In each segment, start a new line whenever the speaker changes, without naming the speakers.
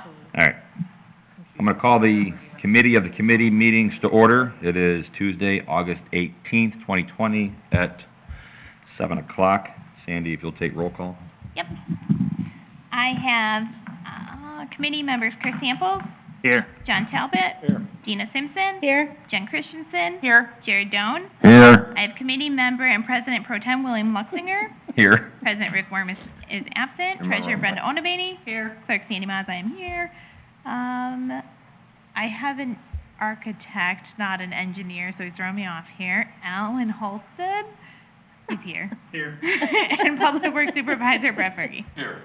No.
All right. I'm going to call the committee of the committee meetings to order. It is Tuesday, August 18th, 2020 at 7 o'clock. Sandy, if you'll take roll call.
Yep. I have committee members Chris Sample,
Here.
John Talbot,
Here.
Dina Simpson,
Here.
Jen Christensen,
Here.
Jared Doan.
Here.
I have committee member and President Pro Tem William Luxinger.
Here.
President Rick Worm is absent.
Am I
Treasurer
wrong?
Brenda Onabaney.
Here.
Clerk Sandy Miles, I am here. I have an architect, not an engineer, so he's throwing me off here. Alan Holstead, he's here.
Here.
And Public Works Supervisor Brett Fergie.
Here.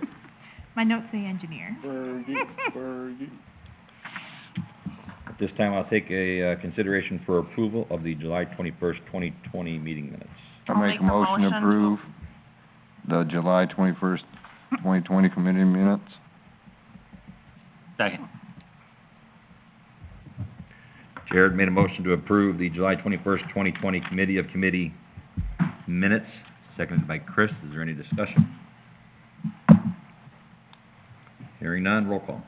My notes say engineer.
Fergie.
At this time, I'll take a consideration for approval of the July 21st, 2020 meeting minutes.
I make a motion to approve the July 21st, 2020 committee minutes.
Second.
Jared made a motion to approve the July 21st, 2020 committee of committee minutes, seconded by Chris. Is there any discussion? Hearing none, roll call.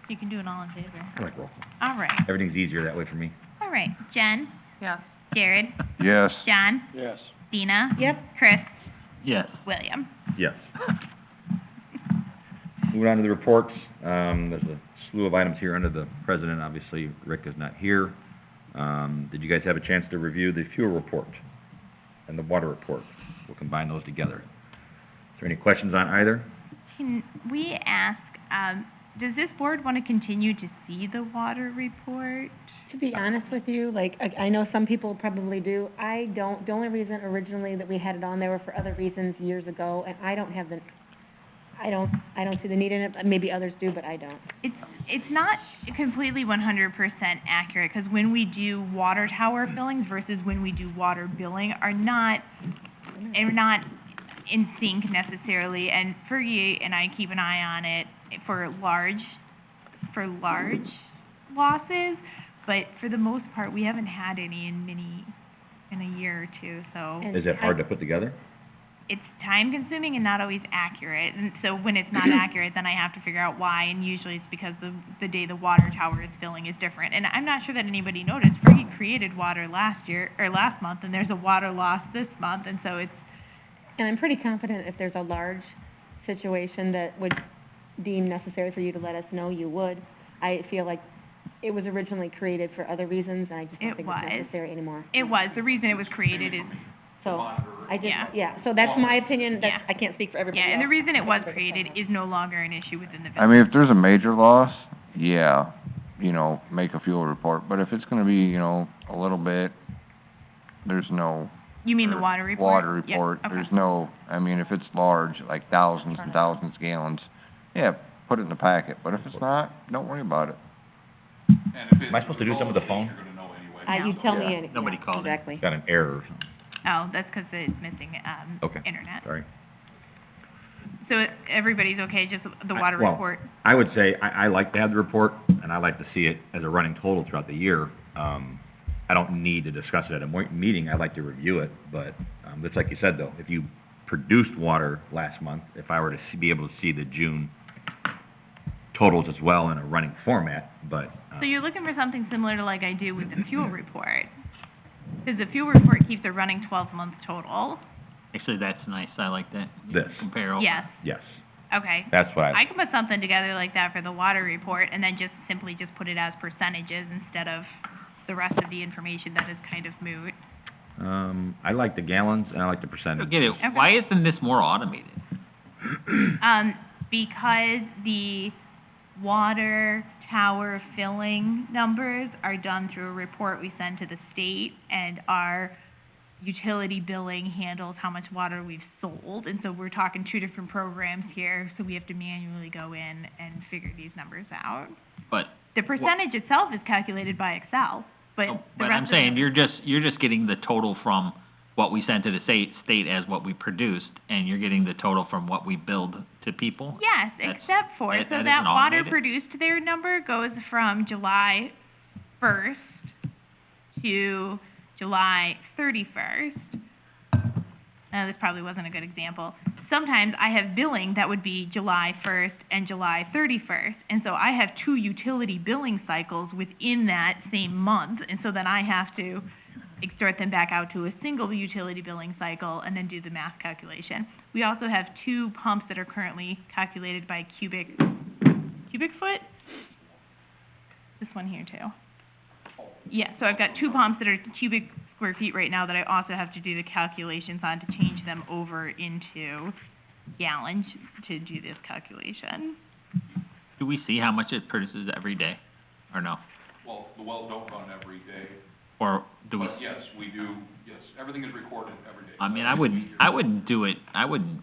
You can do it all in favor.
I like roll call.
All right.
Everything's easier that way for me.
All right. Jen,
Yes.
Jared,
Yes.
John,
Yes.
Dina,
Yep.
Chris,
Yes.
William.
Yes. Moving on to the reports, there's a slew of items here under the president. Obviously, Rick is not here. Did you guys have a chance to review the fuel report and the water report? We'll combine those together. Is there any questions on either?
Can we ask, does this board want to continue to see the water report?
To be honest with you, like, I know some people probably do. I don't. The only reason originally that we had it on there were for other reasons years ago, and I don't see the need in it. Maybe others do, but I don't.
It's not completely 100% accurate, because when we do water tower billings versus when we do water billing are not in sync necessarily, and Fergie and I keep an eye on it for large losses, but for the most part, we haven't had any in a year or two, so
And
Is it hard to put together?
it's time consuming and not always accurate, and so when it's not accurate, then I have to figure out why, and usually it's because the day the water tower is filling is different, and I'm not sure that anybody noticed, Fergie created water last month, and there's a water loss this month, and so it's,
And I'm pretty confident if there's a large situation that would deem necessary for you to let us know, you would. I feel like it was originally created for other reasons, and I just don't
It
think
was.
it's necessary anymore.
it was, the reason it was created is,
So, I just,
Yeah.
so that's my opinion. That's,
Yeah.
I can't speak for everybody
yeah, and the
else.
reason it was created is no longer an issue within the village.
I mean, if there's a major loss, yeah, make a fuel report. But if it's gonna be, a little bit, there's no
You mean the water report?
water
Yeah,
report.
okay.
There's no, if it's large, like thousands and thousands of gallons, yeah, put it in the packet. But if it's not, don't worry about it.
Am I supposed to do some with the phone?
You tell me
Yeah.
any.
Nobody
yeah,
called in.
Exactly.
Got an error or something.
Oh, that's because it's missing,
Okay.
internet.
Sorry.
So everybody's okay, just the water
Well,
report?
I would say, I like to have the report, and I like to see it as a running total throughout the year. I don't need to discuss it at a meeting, I'd like to review it, but, it's like you said, though, if you produced water last month, if I were to be able to see the June totals as well in a running format, but,
So you're looking for something similar to like I do with the fuel report? Because the fuel report keeps a running 12-month total.
Actually, that's nice. I like that.
This.
Compare over.
Yes,
yes,
okay.
that's what
I can put something together like that for the water report and then just simply just put it as percentages instead of the rest of the information that is kind of moot.
I like the gallons and I like the
I
percentage.
don't get it.
Okay.
Why isn't this more automated?
Because the water tower filling numbers are done through a report we send to the state, and our utility billing handles how much water we've sold, and so we're talking two different programs here, so we have to manually go in and figure these numbers out.
But,
The percentage itself is calculated by Excel, but the
but
rest
I'm
of
saying,
it-
you're just getting the total from what we sent to the state as what we produced, and you're getting the total from what we billed to people?
Yes,
That's-
except for,
that
so
isn't
that water
automated?
produced there number goes from July 1st to July 31st. This probably wasn't a good example. sometimes I have billing that would be July 1st and July 31st. And so I have 2 utility billing cycles within that same month. And so then I have to extort them back out to a single utility billing cycle and then do the math calculation. We also have 2 pumps that are currently calculated by cubic foot? This one here too. Yeah, so I've got 2 pumps that are cubic square feet right now that I also have to do the calculations on to change them over into gallons to do this calculation.
Do we see how much it produces every day, or no?
Well, the wells don't run every day,
Or do we?
but yes, we do, yes, everything is recorded every day.
I mean, I wouldn't do it, I wouldn't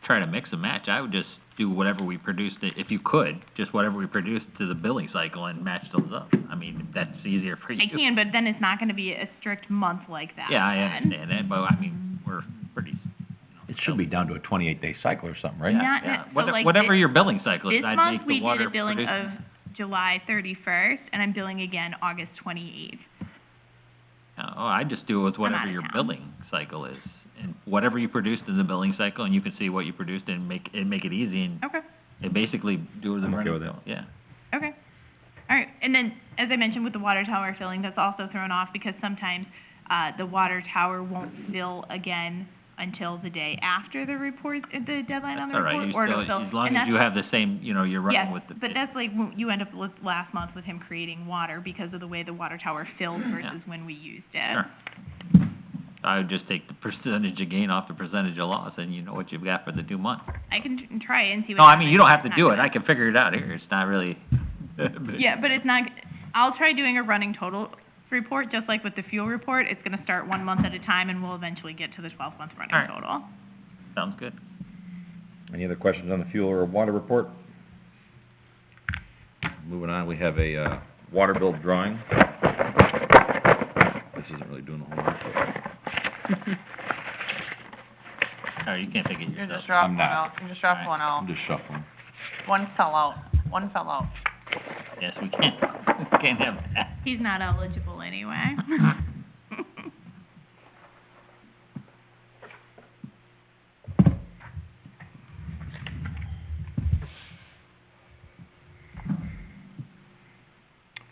try to mix and match. I would just do whatever we produced, if you could, just whatever we produced to the billing cycle and match those up. I mean, if that's easier for you.
I can, but then it's not gonna be a strict month like that.
Yeah, I
then.
understand that, but I mean, we're pretty,
It should be down to a 28-day cycle or something, right?
Not
yeah.
so like
Whatever
this-
your billing cycle is,
This
I'd
month,
make
we
the water
did a billing
produce.
of July 31st, and I'm billing again August 28th.
Oh, I just do it with
I'm
whatever
out of
your
town.
billing cycle is. And whatever you produced in the billing cycle, and you can see what you produced and make it easy and
Okay.
basically do the
I'm okay
running
with
bill, yeah.
Okay. All right. And then, as I mentioned with the water tower filling, that's also thrown off because sometimes the water tower won't fill again until the day after the report, the deadline on
That's
the
all right,
report.
you
or
still,
it'll fill,
as long
and
as you
that's-
have the same, you're running
Yes,
with the.
but that's like when you end up with last month with him creating water because of the way the water tower filled versus when we used it.
Sure. I would just take the percentage of gain off the percentage of loss, and you know what you've got for the 2 months.
I can try and see what
No, I
happens.
mean, you don't have to
It's
do
not
it, I can figure it out here, it's not really.
Yeah, but it's not, I'll try doing a running total report, just like with the fuel report. It's gonna start 1 month at a time, and we'll eventually get to the 12-month running
All right.
total.
Sounds good.
Any other questions on the fuel or water report? Moving on, we have a, water bill drawing. This isn't really doing a whole lot.
All right, you can't take it
You
yourself.
just drop
I'm
one
not.
out, you just drop
Alright.
one out.
I'm just shuffling.
One fell out, one fell out.
Yes, we can, can't have that.
He's not eligible anyway.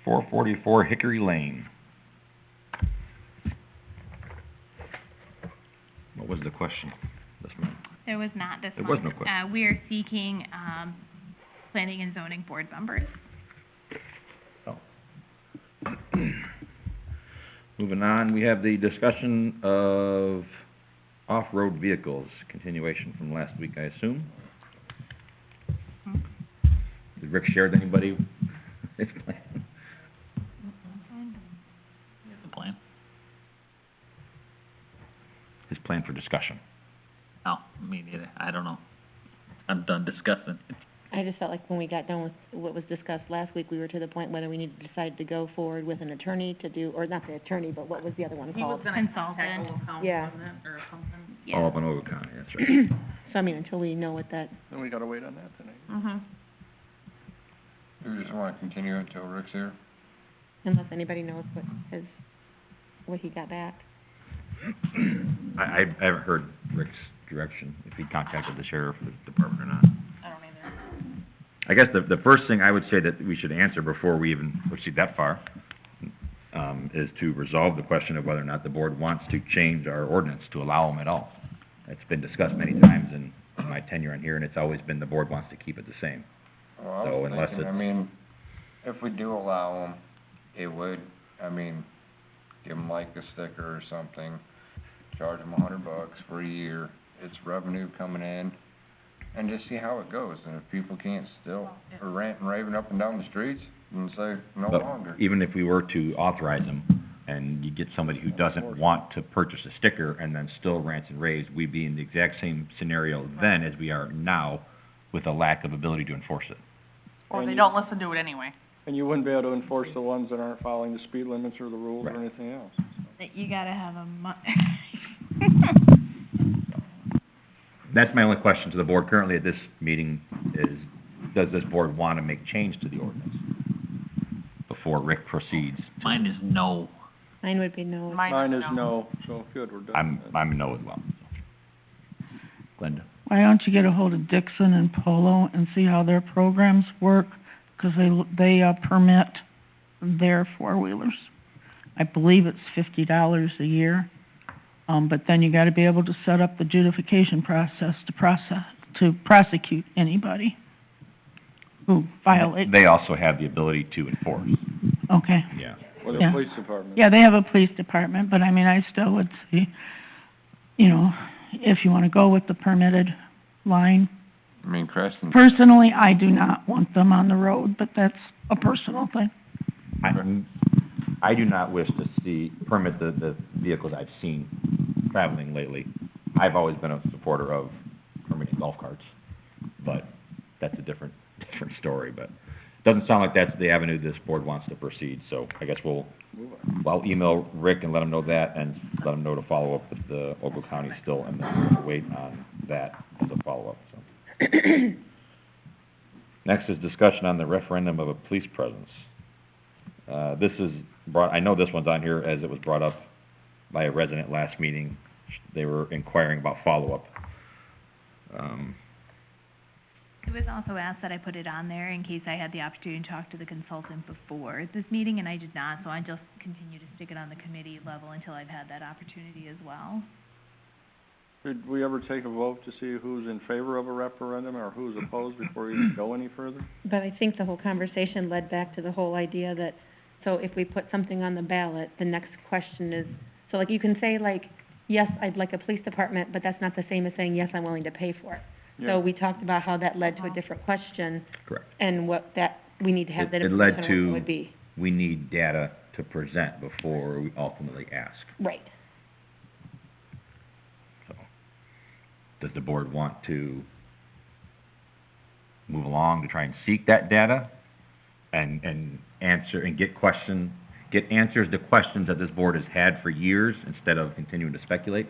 Four 44 Hickory Lane. What was the question this month?
There was not this
There
month.
was no question.
We are seeking, planning and zoning board members.
Oh. Moving on, we have the discussion of off-road vehicles, continuation from last week, I assume.
Hmm.
Did Rick share with anybody his plan?
Here's the plan.
His plan for discussion.
No, me neither, I don't know. I'm done discussing it.
I just felt like when we got done with what was discussed last week, we were to the point whether we needed to decide to go forward with an attorney to do, or not the attorney, but what was the other one
He was
called?
gonna contact
Consultant.
Old Town,
Yeah.
wasn't it, or something?
Yeah.
All up on Ogle County, that's right.
So I mean, until we know what that,
Then we gotta wait on that tonight.
Mm-hmm.
You just wanna continue it till Rick's here?
unless anybody knows what he got back.
I haven't heard Rick's direction, if he contacted the sheriff or the department or not.
I don't either.
I guess the first thing I would say that we should answer before we even proceed that far, is to resolve the question of whether or not the board wants to change our ordinance to allow them at all. It's been discussed many times in my tenure on here, and it's always been the board wants to keep it the same.
Well, I
So
was
unless
thinking, I
it's-
mean, if we do allow them, it would, I mean, give them like a sticker or something, charge them $100 for a year, it's revenue coming in, and just see how it goes, and if people can't still, or rant and raving up and down the streets, then say no
But
longer.
even if we were to authorize them, and you get somebody who doesn't want to purchase a sticker and then still rants and raves, we'd be in the exact same scenario then as we are now with a lack of ability to enforce it.
Or
And
they
you-
don't listen to it anyway.
And you wouldn't be able to enforce the ones that aren't following the speed limits or the rules or
Right.
anything else.
You gotta have a
That's my only question to the board currently at this meeting is, does this board want to make change to the ordinance before Rick proceeds?
Mine is no.
Mine would be no.
Mine is no, so good, we're done.
I'm a no as well. Glenda?
why don't you get a hold of Dixon and Polo and see how their programs work? 'Cause they permit their four-wheelers. I believe it's $50 a year. But then you gotta be able to set up the adjudication process to prosecute anybody who violates.
They also have the ability to enforce,
Okay.
yeah.
Or the
Yeah.
police department.
Yeah, they have a police department, but I mean, I still would see, you know, if you wanna go with the permitted line.
I mean, Creston,
Personally, I do not want them on the road, but that's a personal thing.
I do not wish to permit the vehicles I've seen traveling lately. I've always been a supporter of permitting golf carts, but that's a different story, but it doesn't sound like that's the avenue this board wants to proceed, so I guess I'll email Rick and let him know that, and let him know to follow up with the Ogle County still, and then we'll wait on that as a follow-up, so. Next is discussion on the referendum of a police presence. This is I know this one's on here as it was brought up by a resident last meeting. They were inquiring about follow-up.
It was also asked that I put it on there in case I had the opportunity to talk to the consultant before this meeting, and I did not, so I just continue to stick it on the committee level until I've had that opportunity as well.
Did we ever take a vote to see who's in favor of a referendum or who's opposed before we go any further?
But I think the whole conversation led back to the whole idea that, so if we put something on the ballot, the next question is, so like you can say like, yes, I'd like a police department, but that's not the same as saying, yes, I'm willing to pay for it.
Yeah.
So we talked about how that led to a different question
Correct.
and what that, we need to have that
It led
information on what it
to-
would be.
We need data to present before we ultimately ask,
Right.
so. Does the board want to move along to try and seek that data and answer, and get answers to questions that this board has had for years instead of continuing to speculate?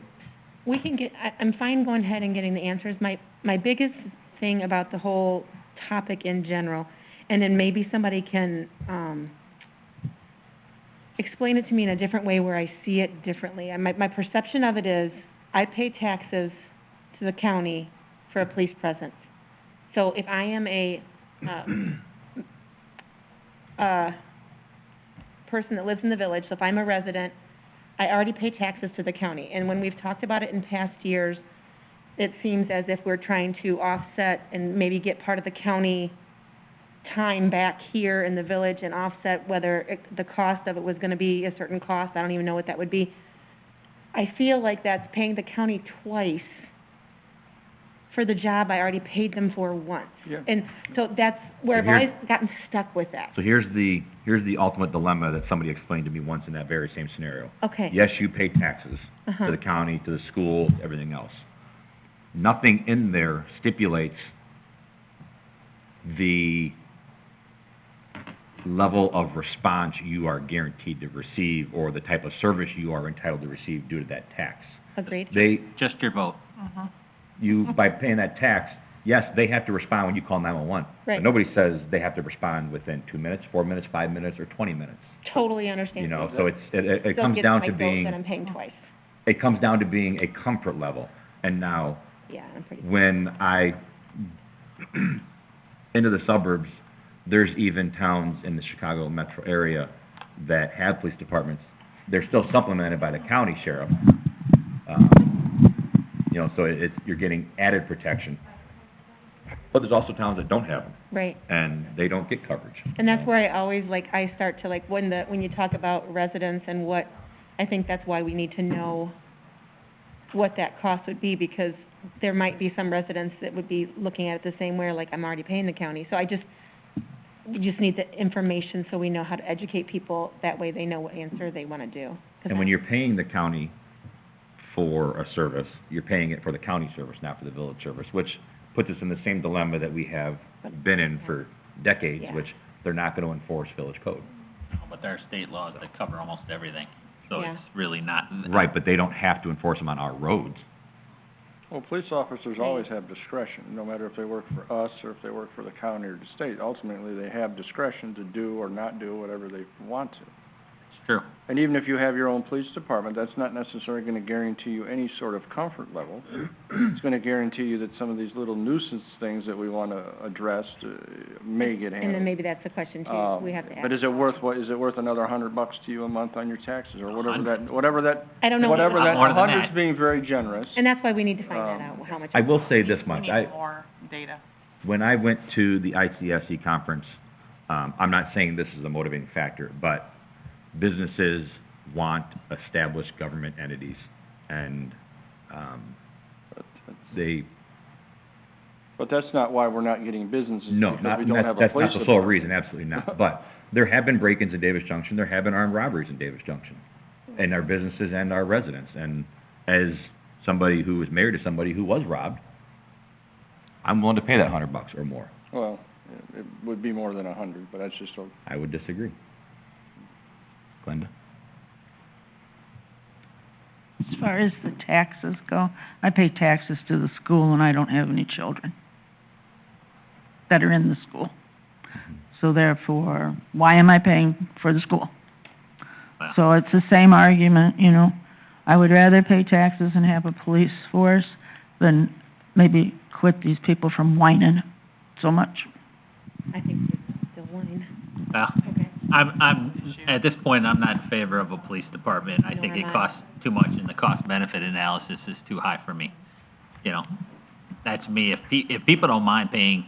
We can get, I'm fine going ahead and getting the answers. My biggest thing about the whole topic in general, and then maybe somebody can, explain it to me in a different way where I see it differently. And my perception of it is, I pay taxes to the county for a police presence. So if I am a, person that lives in the village, so if I'm a resident, I already pay taxes to the county. And when we've talked about it in past years, it seems as if we're trying to offset and maybe get part of the county time back here in the village and offset whether the cost of it was gonna be a certain cost, I don't even know what that would be. I feel like that's paying the county twice for the job I already paid them for once.
Yeah.
And so that's where I've
So here-
always gotten stuck with that.
So here's the ultimate dilemma that somebody explained to me once in that very same scenario.
Okay.
Yes, you pay taxes to
Uh-huh.
the county, to the school, everything else. Nothing in there stipulates the level of response you are guaranteed to receive or the type of service you are entitled to receive due to that tax.
Agreed?
Just your vote.
By paying that tax, yes, they have to respond when you call 911.
Right.
But nobody says they have to respond within 2 minutes, 4 minutes, 5 minutes, or 20 minutes.
Totally understand.
You know, so it
Still
comes
gets
down
my
to
vote
being,
that I'm paying twice.
it comes down to being a comfort level. And now,
Yeah, I'm pretty.
when I, into the suburbs, there's even towns in the Chicago metro area that have police departments. They're still supplemented by the county sheriff. You know, so you're getting added protection. But there's also towns that don't have them,
Right.
and they don't get coverage.
And that's where I always, like, I start to, like, when you talk about residents and what, I think that's why we need to know what that cost would be, because there might be some residents that would be looking at it the same way, like, I'm already paying the county. So we just need the information so we know how to educate people, that way they know what answer they wanna do. 'Cause
And when you're paying the county for a service, you're paying it for the county service, not for the village service, which puts us in the same dilemma that we have been in for decades,
Yeah.
which they're not gonna enforce village code.
But there are state laws that cover almost everything, so
Yeah.
it's really not.
Right, but they don't have to enforce them on our roads.
Well, police officers always have discretion, no matter if they work for us or if they work for the county or the state. Ultimately, they have discretion to do or not do whatever they want to.
True.
And even if you have your own police department, that's not necessarily gonna guarantee you any sort of comfort level. It's gonna guarantee you that some of these little nuisance things that we wanna address, may get handled.
And then maybe that's the question too, we have to ask.
But is it worth another $100 to you a month on your taxes, or whatever that,
I don't know.
whatever that,
More than that.
100's being very generous.
And that's why we need to find that out, how much.
I will say this
We
much,
need more data.
when I went to the ICSC conference, I'm not saying this is a motivating factor, but businesses want established government entities, and, they,
But that's not why we're not getting businesses,
no,
because
not,
we don't have a
that's
police
not the sole
department.
reason, absolutely not. But there have been break-ins in Davis Junction, there have been armed robberies in Davis Junction, and our businesses and our residents. And as somebody who is married to somebody who was robbed, I'm willing to pay that $100 or more.
Well, it would be more than 100, but that's just a,
I would disagree. Glenda?
As far as the taxes go, I pay taxes to the school and I don't have any children that are in the school. So therefore, why am I paying for the school?
Wow.
So it's the same argument, you know. I would rather pay taxes and have a police force than maybe quit these people from whining so much.
I think it's still whine.
Well,
Okay.
at this point, I'm not in favor of a police department. I think
Nor
it
am I.
costs too much and the cost-benefit analysis is too high for me. You know, that's me. If people don't mind paying,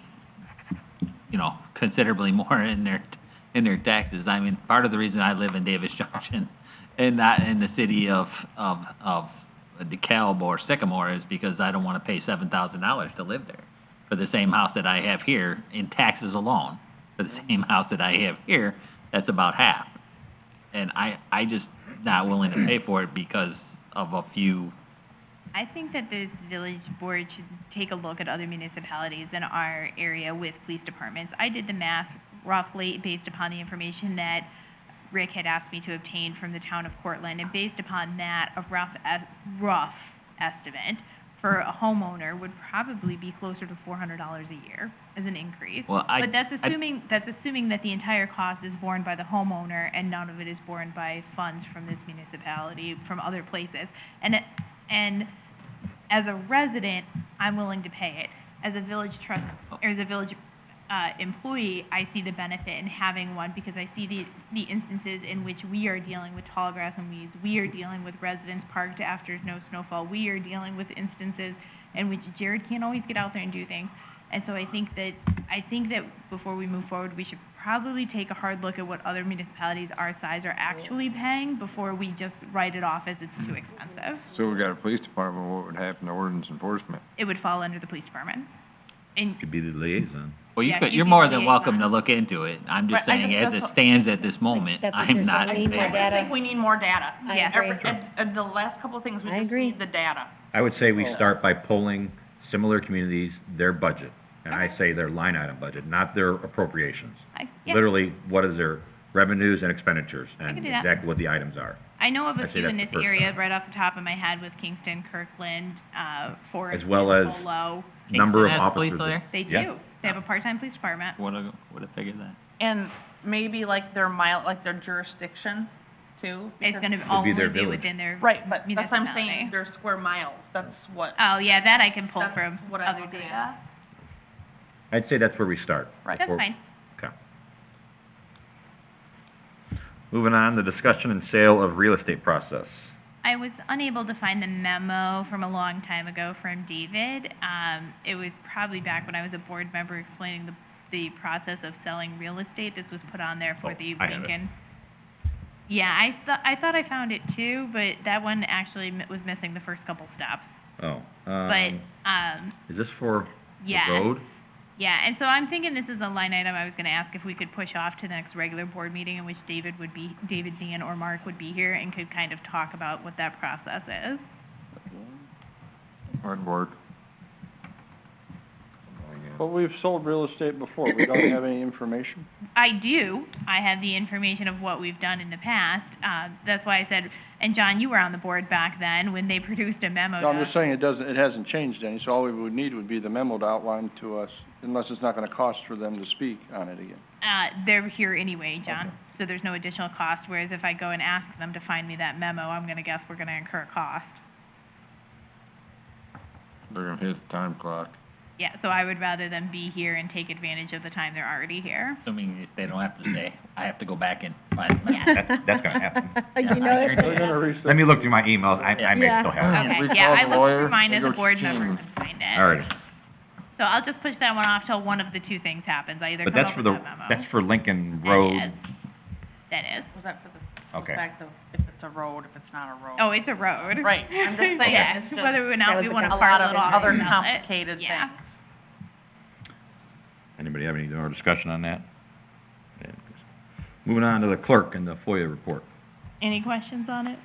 you know, considerably more in their taxes, I mean, part of the reason I live in Davis Junction and not in the city of DeKalb or Sycamore is because I don't wanna pay $7,000 to live there for the same house that I have here in taxes alone. For the same house that I have here, that's about half. And I just not willing to pay for it because of a few,
I think that the village board should take a look at other municipalities in our area with police departments. I did the math roughly based upon the information that Rick had asked me to obtain from the town of Cortland, and based upon that, a rough estimate for a homeowner would probably be closer to $400 a year as an increase.
well,
But that's assuming that the entire cost is borne by the homeowner and none of it is borne by funds from this municipality, from other places. And as a resident, I'm willing to pay it. As a village trust, or as a village, employee, I see the benefit in having one because I see the instances in which we are dealing with tall grass and weeds. We are dealing with residents parked after no snowfall. We are dealing with instances in which Jared can't always get out there and do things. And so I think that before we move forward, we should probably take a hard look at what other municipalities our size are actually paying before we just write it off as it's too expensive.
So we got a police department, what would happen to ordinance enforcement?
It would fall under the police department. And
Could be the liaison.
well,
Yeah, you'd
you're
be
more
the
than welcome to
liaison.
look into it. I'm just
Right, I
saying,
think
as
that's
it
what-
stands at this moment,
That's what
I'm
you're
not
saying.
in
We need more
favor.
I
data.
think we need more data.
I
Yes.
agree.
The last couple of things, we
I
just
agree.
need the data.
I would say we
Oh.
start by pulling similar communities, their budget, and I say their line item budget, not their appropriations.
yeah.
Literally, what is their revenues and expenditures,
can
and
do that.
exactly what the items are.
I know of
I'd
a
say
few
that's
in
the
this
first
area,
step.
right off the top of my head, with Kingston, Kirkland, Forest,
As well as
Polo.
Number of
Kingston has police
officers.
there?
They do.
Yeah.
They have a part-time police department.
Would've figured that.
And maybe like their jurisdiction too.
It's
because-
gonna
be
only
their
be
village.
within their
Right, but that's what I'm saying,
municipality.
their square miles, that's what,
Oh, yeah, that I can pull
That's
from
what I'm
other
looking
data.
at.
I'd say that's where we start.
Right.
That's
Before-
fine.
Okay. Moving on, the discussion and sale of real estate process.
I was unable to find the memo from a long time ago from David. It was probably back when I was a board member explaining the process of selling real estate. This was put on there for
Oh,
the
I have it.
Lincoln. Yeah, I thought I found it too, but that one actually was missing the first couple steps.
Oh,
But,
is this for the
yeah.
road?
Yeah, and so I'm thinking this is a line item I was gonna ask if we could push off to the next regular board meeting in which David, Dan, or Mark would be here and could kind of talk about what that process is.
Hard work. Oh, yeah.
But we've sold real estate before, we don't have any information.
I do. I have the information of what we've done in the past. That's why I said, and John, you were on the board back then when they produced a memo
No, I'm
to
just saying it hasn't changed any, so all we would need would be the memo to outline to us, unless it's not gonna cost for them to speak on it again.
they're here anyway, John, so there's no additional cost, whereas if I go and ask them to find me that memo, I'm gonna guess we're gonna incur cost.
They're gonna hit the time clock.
Yeah, so I would rather them be here and take advantage of the time they're already here.
Assuming if they don't have to stay, I have to go back and find them.
That's gonna happen.
You know,
I
They're gonna reset.
Let me look through my emails, I may
Yeah.
still have it.
Okay,
We
yeah,
call
I
the
looked
lawyer,
through mine
they
as
go
a board member
ching.
and find it.
All right,
So I'll just push that one off till one of the two things happens, I either
but
come
that's
up
for
with
the,
a memo.
that's for Lincoln
That
Road.
is. That is.
Was that for the,
Okay.
fact of if it's a road, if it's not a road?
Oh, it's a road.
Right, I'm just saying,
Yeah,
it's just
whether or
That
not
was
we
the
wanna
a lot
parcel
of
it off
other
and sell it.
complicated
Yeah.
things.
Anybody have any more discussion on that? Yeah. Moving on to the clerk and the FOIA report.
Any questions on it?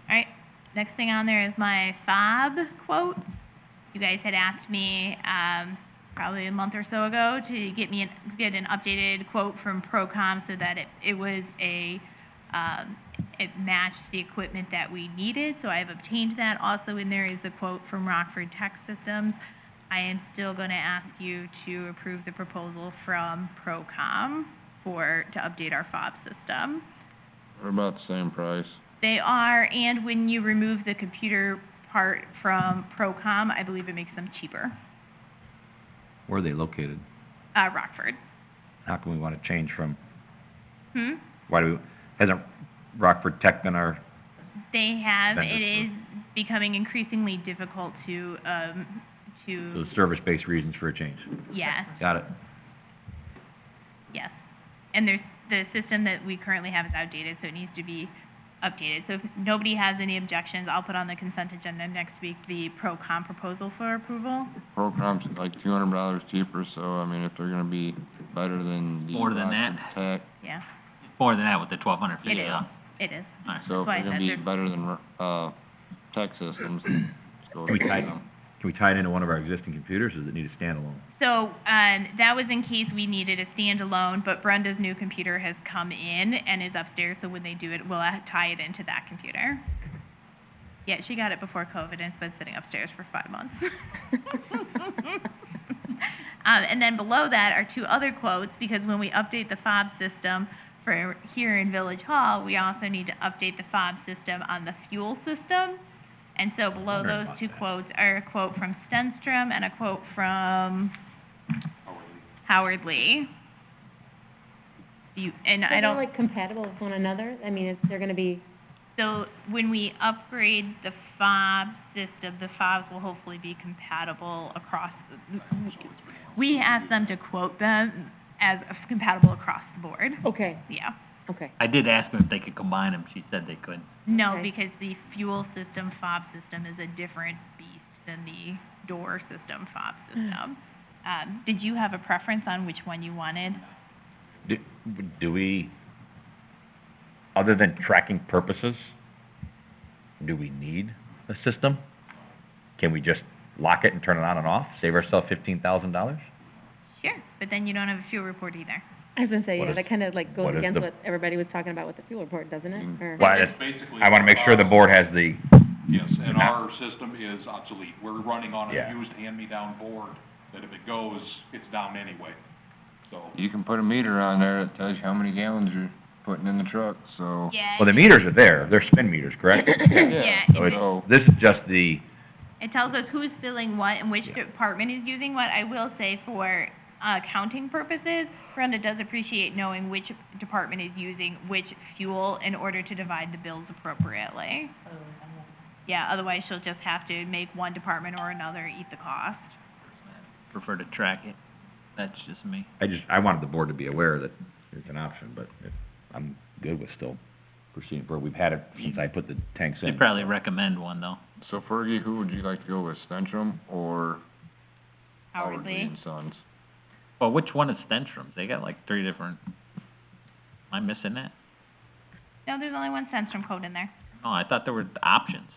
Alright, next thing on there is my fob quote. You guys had asked me, probably a month or so ago to get an updated quote from Procom so that it was it matched the equipment that we needed, so I have obtained that. Also in there is a quote from Rockford Tech Systems. I am still gonna ask you to approve the proposal from Procom to update our fob system.
We're about the same price.
They are, and when you remove the computer part from Procom, I believe it makes them cheaper.
Where are they located?
Rockford.
How can we wanna change from,
Hmm?
hasn't Rockford Tech been our,
They have,
Vendor
it is becoming increasingly difficult to,
those service-based reasons for a change?
yes,
Got it.
yes. And the system that we currently have is outdated, so it needs to be updated. So if nobody has any objections, I'll put on the consent agenda next week the Procom proposal for approval.
Procom's like $200 cheaper, so I mean, if they're gonna be better than the
More than that?
Rockford Tech,
Yeah,
More than that with the 1,250,
it is,
yeah.
it is.
Alright.
so if
That's why I
they're gonna
said
be
they're-
better than, Tech Systems, let's go
Can we
with
tie-
them.
Can we tie it into one of our existing computers, or does it need a standalone?
So, that was in case we needed a standalone, but Brenda's new computer has come in and is upstairs, so when they do it, we'll tie it into that computer. Yeah, she got it before COVID and it's been sitting upstairs for 5 months. And then below that are two other quotes, because when we update the fob system for here in Village Hall, we also need to update the fob system on the fuel system. And so below
Wondering
those
about
two
that.
quotes are a quote from Stenstrom and a quote from Howard Lee. And I
Are
don't,
they like compatible with one another? I mean, they're gonna be,
so when we upgrade the fob system, the fobs will hopefully be compatible across, we asked them to quote them as compatible across the board.
okay,
Yeah.
okay.
I did ask them if they could combine them, she said they could.
No,
Okay.
because the fuel system fob system is a different beast than the door system fob system. Did you have a preference on which one you wanted?
Do we, other than tracking purposes, do we need a system? Can we just lock it and turn it on and off, save ourselves $15,000?
Sure, but then you don't have a fuel report either.
I was gonna say,
What
yeah,
is-
that kinda like goes
what is
against
the-
what everybody was talking about with the fuel report, doesn't it? Or-
Well,
It's
that's-
basically.
I wanna make sure the board has the,
Yes, and
Not-
our system is obsolete. We're running on
Yeah.
a used hand-me-down board that if it goes, it's down anyway. So,
You can put a meter on there that tells you how many gallons you're putting in the truck, so.
Yeah.
well, the meters are there, they're spin meters, correct?
Yeah,
So it's,
So-
this is just the,
it tells us who's filling what and which
Yeah.
department is using what. I will say for accounting purposes, Brenda does appreciate knowing which department is using which fuel in order to divide the bills appropriately. Yeah, otherwise she'll just have to make one department or another eat the cost.
Prefer to track it, that's just me.
I wanted the board to be aware that it's an option, but if, I'm good with still proceeding forward. We've had it since I put the tanks in.
They'd probably recommend one though.
So Fergie, who would you like to go with, Stenstrom or
Howard Lee.
and Sons?
Well, which one is Stenstrom's? They got like 3 different, am I missing that?
No, there's only one Stenstrom code in there.
No, I thought there were options.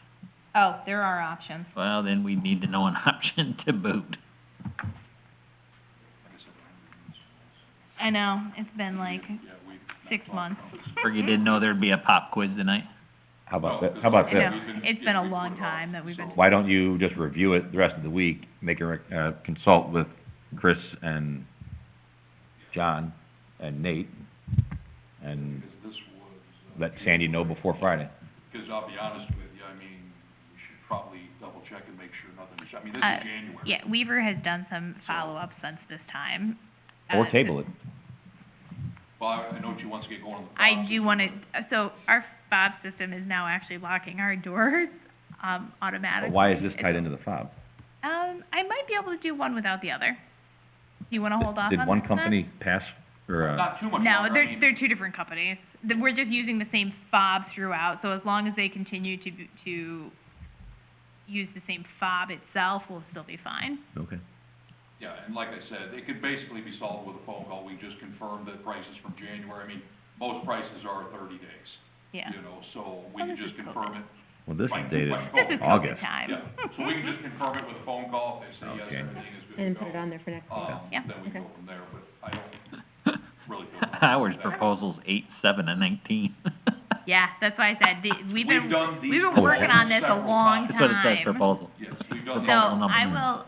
Oh, there are options.
Well, then we need to know an option to boot.
I know, it's been like
Yeah, we.
6 months.
Or you didn't know there'd be a pop quiz tonight?
How about that, how about
I
this?
know, it's been a long time that we've been.
Why don't you just review it the rest of the week, make a, consult with Chris and John and Nate, and
Because this was,
let Sandy know before Friday.
because I'll be honest with you, I mean, we should probably double check and make sure nothing, I mean, this
Uh,
is January.
Yeah, Weaver has done some follow-up since this time.
Or table it.
Well, I know she wants to get going on the.
I
process,
do wanna,
but-
so our fob system is now actually locking our doors, automatically.
But why is this tied into the fob?
I might be able to do one without the other. Do you wanna hold off on
Did
this
one
then?
company pass, or,
Not too much
No,
longer, I
they're,
mean,
they're two different companies. We're just using the same fob throughout, so as long as they continue to use the same fob itself, we'll still be fine.
okay.
Yeah, and like I said, it could basically be solved with a phone call, we just confirm the prices from January, I mean, most prices are 30 days.
Yeah.
You know, so we
Well,
can
this
just
is
confirm it,
Well, this
Like-
is dated
like
This is COVID
August.
time.
yeah, so we can just confirm it with a phone call, if they say yes,
Okay.
everything is good to go.
And put it on there for next week.
Yeah.
Then we
Okay.
go from there, but I don't really feel.
Ours proposal's 8, 7, and 19.
Yeah, that's why I said, we've been,
We've done these
we've been working on this a
several
long
That's what it says,
time.
proposal.
Yes, we've
So
done.
Proposal number
I
nine.
will,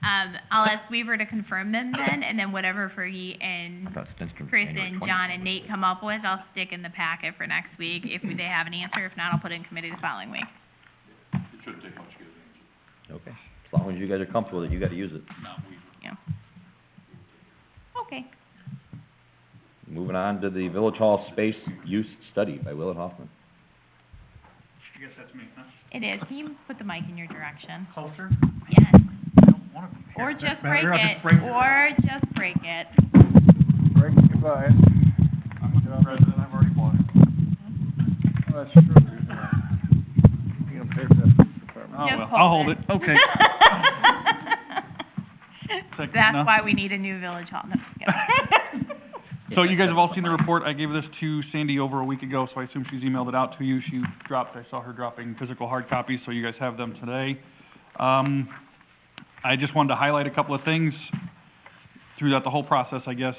I'll ask Weaver to confirm them then, and then whatever Free
I
and
thought Stenstrom's
Chris
January
and
20th.
John and Nate come up with, I'll stick in the packet for next week if they have an answer. If not, I'll put it in committee the following week.
It shouldn't take much to get an answer,
Okay, as long as you guys are comfortable that you gotta use it.
not we.
Yeah. Okay.
Moving on to the Village Hall Space Use Study by Willett Hoffman.
I guess that's me, huh?
It is. Can you put the mic in your direction?
Closer?
Yes.
I don't wanna be
Or
here.
just
That's
break
better. I'll
it,
just break it.
or just break it.
Break it, goodbye.
I'm a resident, I've already bought it.
Oh, that's true. You gonna pay for that police department?
Oh,
Just
well, I'll hold it, okay. Second
That's
enough.
why we need a new village hall. No, just kidding.
So you guys have all seen the report, I gave this to Sandy over a week ago, so I assume she's emailed it out to you. She dropped, I saw her dropping physical hard copies, so you guys have them today. I just wanted to highlight a couple of things throughout the whole process, I guess.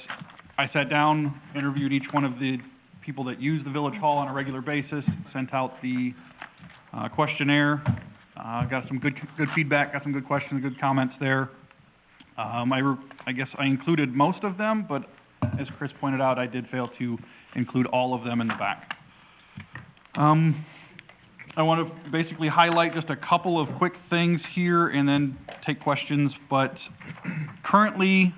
I sat down, interviewed each one of the people that use the village hall on a regular basis, sent out the questionnaire, got some good feedback, got some good questions, good comments there. I guess I included most of them, but as Chris pointed out, I did fail to include all of them in the back. I want to basically highlight just a couple of quick things here and then take questions, but currently,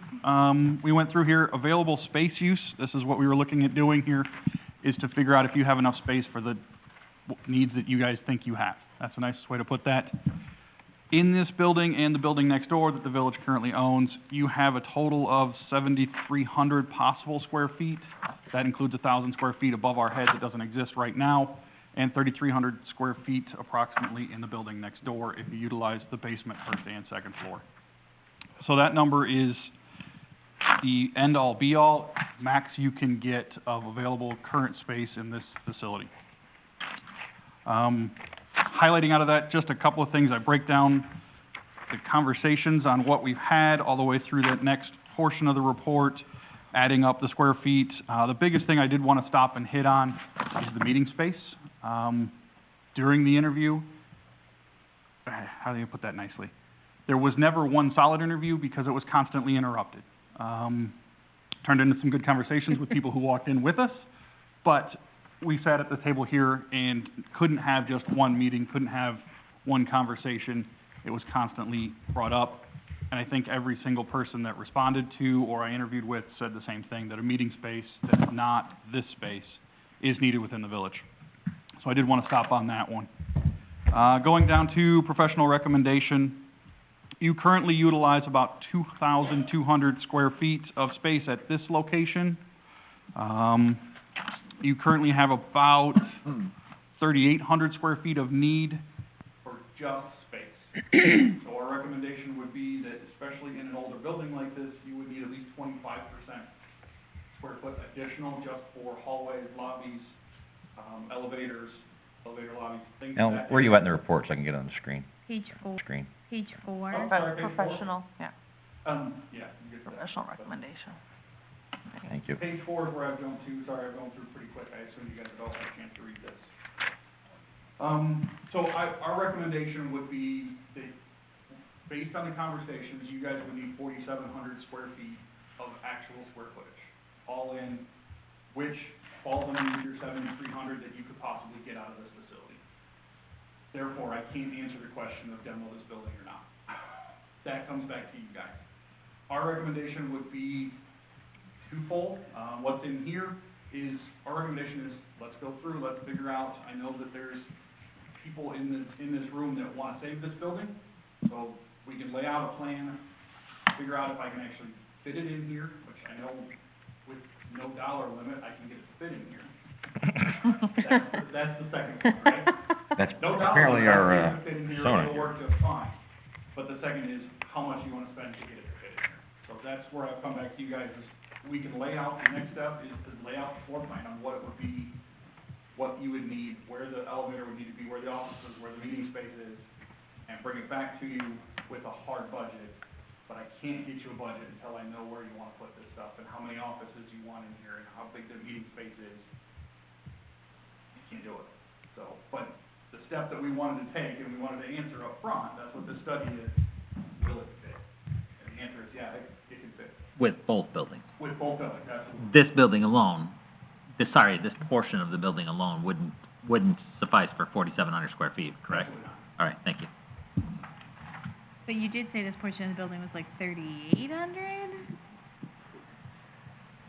we went through here, available space use. This is what we were looking at doing here, is to figure out if you have enough space for the needs that you guys think you have. That's the nicest way to put that. In this building and the building next door that the village currently owns, you have a total of 7,300 possible square feet. That includes 1,000 square feet above our head that doesn't exist right now, and 3,300 square feet approximately in the building next door if you utilize the basement, first and second floor. So that number is the end-all, be-all, max you can get of available current space in this facility. Highlighting out of that, just a couple of things. I break down the conversations on what we've had all the way through that next portion of the report, adding up the square feet. The biggest thing I did want to stop and hit on is the meeting space. During the interview, how do you put that nicely? There was never one solid interview because it was constantly interrupted. Turned into some good conversations with people who walked in with us, but we sat at the table here and couldn't have just one meeting, couldn't have one conversation. It was constantly brought up. And I think every single person that responded to or I interviewed with said the same thing, that a meeting space that's not this space is needed within the village. So I did want to stop on that one. Going down to professional recommendation, you currently utilize about 2,200 square feet of space at this location. You currently have about 3,800 square feet of need for just space. So our recommendation would be that, especially in an older building like this, you would need at least 25% square foot additional just for hallways, lobbies, elevators, elevator lobbies, things of
Now,
that
where are you
nature.
at in the report so I can get on the screen?
Page four,
Screen.
page four.
Oh, sorry, page four.
Professional, yeah,
Yeah, you get that.
professional recommendation.
Thank you.
Page four is where I've jumped to, sorry, I've gone through pretty quick, I assume you guys have all had a chance to read this. Our recommendation would be that, based on the conversations, you guys would need 4,700 square feet of actual square footage, all in, which falls underneath your 7,300 that you could possibly get out of this facility. Therefore, I can't answer the question of demo this building or not. That comes back to you guys. Our recommendation would be twofold. What's in here is, our recommendation is, let's go through, let's figure out, I know that there's people in this room that wanna save this building, so we can lay out a plan, figure out if I can actually fit it in here, which I know with no dollar limit, I can get it to fit in here. That's the second one, right?
That's
No dollar
apparently
limit,
our,
I can get it to fit in here,
zone
it'll
here.
work just fine. But the second is, how much you wanna spend to get it to fit in here. So that's where I've come back to you guys, is we can lay out, the next step is to lay out the floor plan on what it would be, what you would need, where the elevator would need to be, where the office is, where the meeting space is, and bring it back to you with a hard budget. But I can't get you a budget until I know where you wanna put this stuff, and how many offices you want in here, and how big the meeting space is. You can't do it. So, but the step that we wanted to take, and we wanted to answer up front, that's what this study is, will it fit? And the answer is, yeah, it can fit,
With both buildings.
with both buildings, absolutely.
This building alone, this portion of the building alone wouldn't suffice for 4,700 square feet, correct?
Absolutely not.
All right, thank you.
But you did say this portion of the building was like 3,800?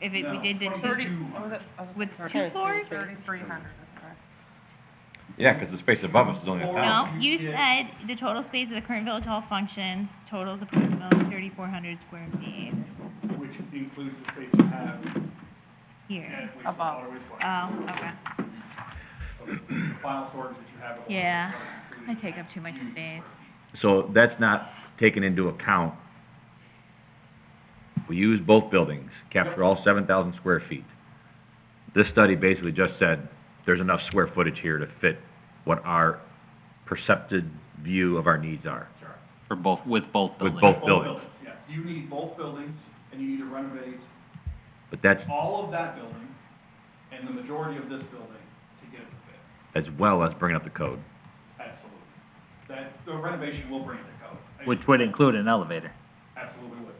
If it, we
No,
did the two,
2,200.
with two floors?
3,300 is correct.
Yeah, 'cause the space above us is only 1,000.
No, you said the total space of the current village hall functions totals approximately 3,400 square feet
Which includes the space you have
here.
at wastewater,
Above.
wastewater.
Oh, okay.
So the file storage that you have. at
Yeah,
wastewater
I
includes
take up too much
huge
space.
So that's not taken into account. We use both buildings, capture all 7,000 square feet. This study basically just said, there's enough square footage here to fit what our percepted view of our needs are.
For both, with both
With
buildings.
both buildings.
Yes, you need both buildings, and you need to renovate
But that's
all of that building and the majority of this building to get it to fit.
as well as bringing up the code.
Absolutely. That, the renovation will bring it to code.
Which would include an elevator.
Absolutely would.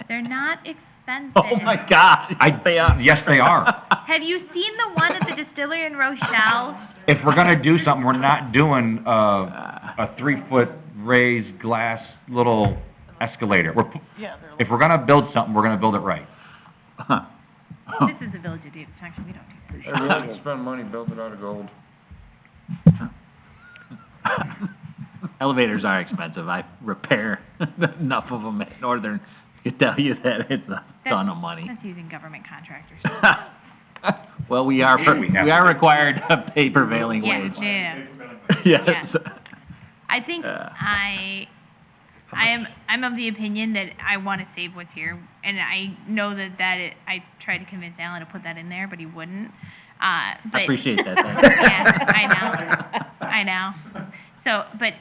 They're not expensive.
Oh my gosh, they are.
Yes, they are.
Have you seen the one at the distillery in Rochelle?
If we're gonna do something, we're not doing, a 3-foot raised glass little escalator.
Yeah, they're
If we're gonna build something, we're gonna build it right.
This is the village of Davis Junction, we don't do
Hey, we can spend money, build it out of gold.
Elevators are expensive. I repair enough of them at Northern to tell you that it's a ton of money.
That's using government contractors.
Well, we are,
We have
we
to.
are required to pay prevailing
Yeah,
wage.
yeah.
Yes.
I think I'm of the opinion that I wanna save what's here, and I know I tried to convince Alan to put that in there, but he wouldn't, but.
I appreciate that, thank you.
Yeah, I know. So, but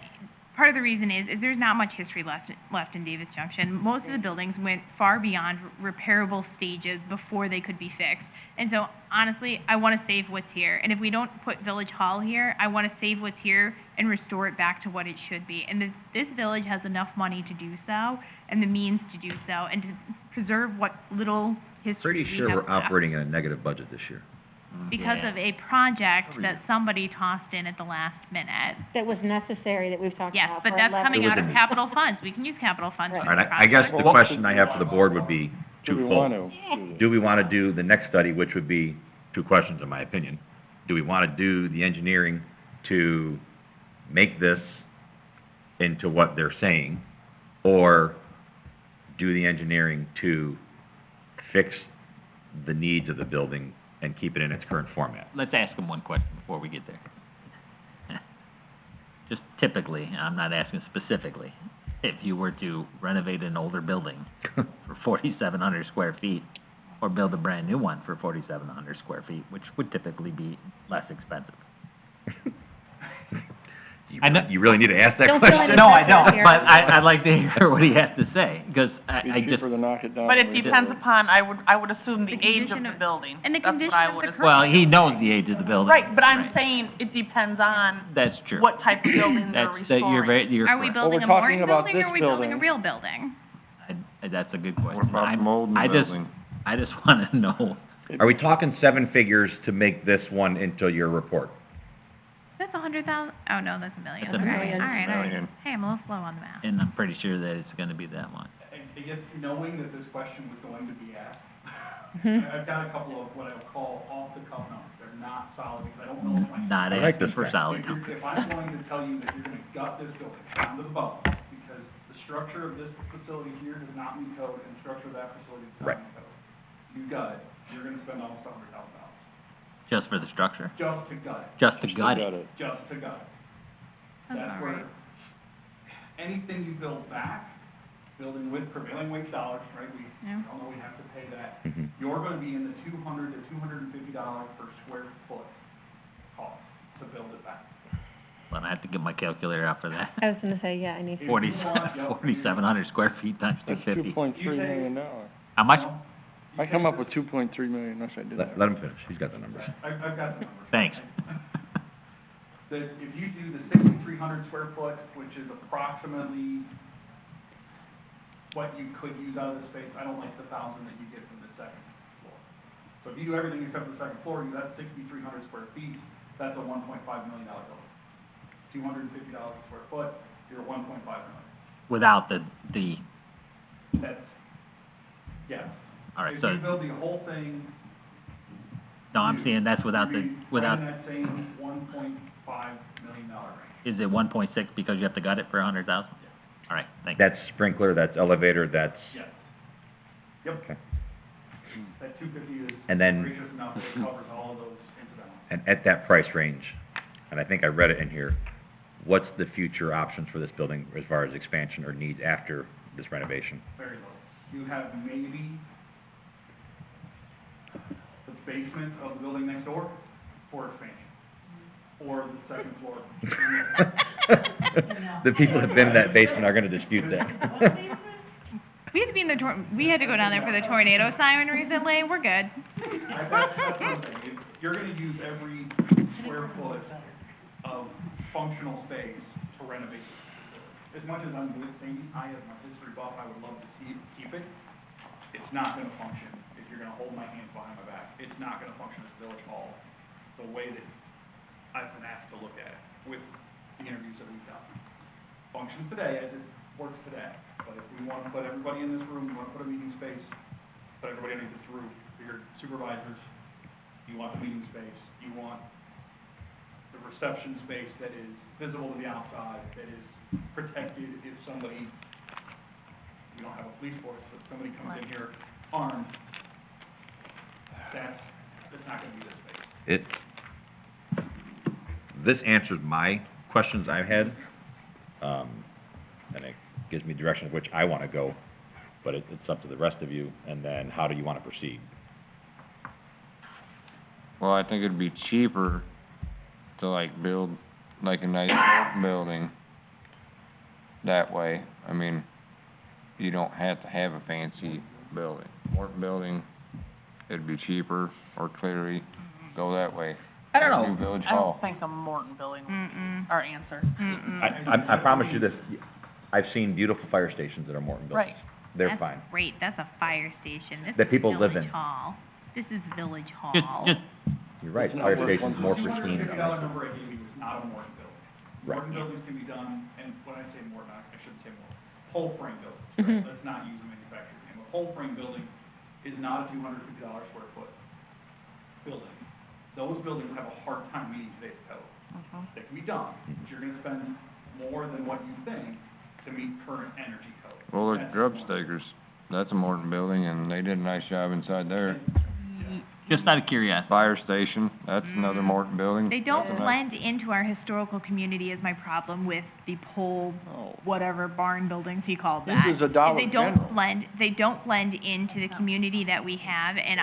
part of the reason is there's not much history left in Davis Junction. Most of the buildings went far beyond repairable stages before they could be fixed. And so honestly, I wanna save what's here. And if we don't put Village Hall here, I wanna save what's here and restore it back to what it should be. And this village has enough money to do so, and the means to do so, and to preserve what little history
Pretty
we
sure
have
we're
left.
operating in a negative budget this year.
Because
Yeah.
of a project that somebody tossed in at the last minute.
That was necessary, that we've talked
Yes,
about
but
for
that's
11
coming
It was
out of
in-
capital funds. We can use capital funds
Right.
for
All
the
right, I guess
project.
the question I have for the board would be
Do we
twofold.
want to do this?
Do we wanna do the next study, which would be two questions in my opinion? Do we wanna do the engineering to make this into what they're saying? Or do the engineering to fix the needs of the building and keep it in its current format?
Let's ask them one question before we get there. Just typically, I'm not asking specifically, if you were to renovate an older building for 4,700 square feet, or build a brand-new one for 4,700 square feet, which would typically be less expensive. I know-
You really need to ask that
Don't feel
question?
any
No, I
pressure
don't,
here.
but I'd like to hear what he has to say, because I
Be
just,
cheaper to knock it down.
But it
than rebuild
depends
it.
upon, I would assume the
The
age of
condition
the
of-
building.
and the
That's what
condition
I
of
would
the
assume.
well, he knows the age of the building.
Right, but I'm
Right.
saying it depends on
That's true.
what type of building they're
That's, that you're
restoring.
very, you're
Are we
correct.
building
we're
a
talking
Morton
about
building, or
this
are we building a
building.
real building?
That's a good question.
What about the
I'm-
mold in the
I just-
building?
I just wanna know,
Are we talking seven figures to make this one into your report?
That's $100,000, oh, no, that's $1 million.
That's $1
All right,
million.
all right, all right.
Million.
Hey, I'm a little slow on the math.
and I'm pretty sure that it's gonna be that much.
I guess knowing that this question was going to be asked,
Mhm.
I've got a couple of what I would call off-the-cuff numbers. They're not solid, because I don't know if my.
Not
I like
asking
this
for
guy.
solid
If
numbers.
you're- if I'm going to tell you that you're gonna gut this building down to the bone, because the structure of this facility here does not meet code, and the structure of that facility does
Right.
not meet code. You gut it, you're gonna spend almost $100,000,
Just for the structure?
just to gut it,
Just to
Still
gut
got
it?
just to gut it.
That's
That's
not
where,
right.
anything you build back, building with prevailing wage dollars, right, we
Yeah.
all know we have to pay that.
Mhm.
You're gonna be in the $200 to $250 per square foot cost to build it back.
But I have to get my calculator out for that.
I was gonna say, yeah, I need.
If you
40
want- yep.
4,700 square feet times
That's
250.
$2.3 million dollars.
How much?
You
I come
take
up with $2.3 million, unless I did
Let,
that.
let him finish, he's got the numbers.
I've got the numbers.
Thanks.
If you do the 6,300 square foot, which is approximately what you could use out of the space, I don't like the 1,000 that you get from the second floor. So if you do everything except for the second floor, you have 6,300 square feet, that's a $1.5 million building. $250 a square foot, you're at $1.5 million.
Without the,
That's, yes.
all right,
If
so,
you build the whole thing,
no, I'm saying that's without the,
you'd be right
without,
in that same $1.5 million range.
is it 1.6 because you have to gut it for 100,000? All right, thank you.
That's sprinkler, that's elevator, that's,
Yes. Yep.
okay.
That 250 is
And then-
gracious enough that it covers all of those incidentals.
And at that price range, and I think I read it in here, what's the future options for this building as far as expansion or needs after this renovation?
Very low. You have maybe the basement of the building next door for expansion, or the second floor.
The people that have been in that basement are gonna dispute that.
We had to be in the we had to go down there for the tornado siren recently, we're good.
That's what I'm saying. You're gonna use every square foot of functional space to renovate this facility. As much as I'm with Sandy, I have my history buff, I would love to see it, keep it. It's not gonna function if you're gonna hold my hands behind my back. It's not gonna function as Village Hall, the way that I've been asked to look at it with the interviews that we've done. Functions today as it works today, but if we wanna put everybody in this room, we wanna put a meeting space, put everybody underneath this roof, your supervisors, you want the meeting space, you want the reception space that is visible to the outside, that is protected if somebody, we don't have a police force, but somebody comes in here armed, that's not gonna be this space.
This answers my questions I've had, and it gives me direction of which I wanna go, but it's up to the rest of you, and then how do you wanna proceed?
Well, I think it'd be cheaper to like build like a nice building that way. I mean, you don't have to have a fancy building. Morton building, it'd be cheaper, or clearly go that way.
I don't know.
New Village
I don't
Hall.
think a Morton building would be
Mm-mm,
our answer.
mm-mm.
I promise you this, I've seen beautiful fire stations that are Morton buildings.
Right.
They're
That's
fine.
great, that's a fire station, this
That
is
people live
Village
in.
Hall. This is Village Hall.
Just,
You're right,
It's not
fire
worth
station's more pristine.
$250 number I gave you was not a Morton building.
Right.
Morton buildings can be done, and when I say Morton, I shouldn't say Morton, whole frame buildings,
Mhm.
right? Let's not use a manufactured name. A whole frame building is not a $250 square foot building. Those buildings have a hard time meeting today's code. They can be done, but you're gonna spend more than what you think to meet current energy code.
Well, look,
That's
Grub
the point.
Stakers, that's a Morton building, and they did a nice job inside there.
Just out of curiosity.
Fire station, that's another Morton building.
They don't
That's a nice-
blend into our historical community is my problem with the pole,
Oh.
whatever barn buildings he called
This
that.
is a Dollar
They
General.
don't blend into the community that we have, and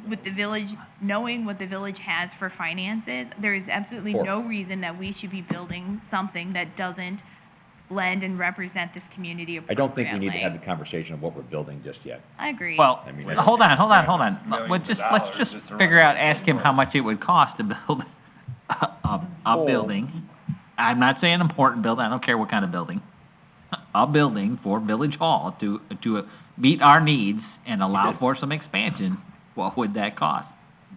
with the village, knowing what the village has for finances, there is absolutely
Sure.
no reason that we should be building something that doesn't blend and represent this community
I
appropriately.
don't think we need to have the conversation of what we're building just yet.
I agree.
Well,
I mean,
hold on.
Millions
Let's
of dollars
just
just to
figure
run
out,
that
ask him how much it would cost to build a building. I'm not saying an important building, I don't care what kind of building. A building for Village Hall to meet our needs and allow for some expansion, what would that cost?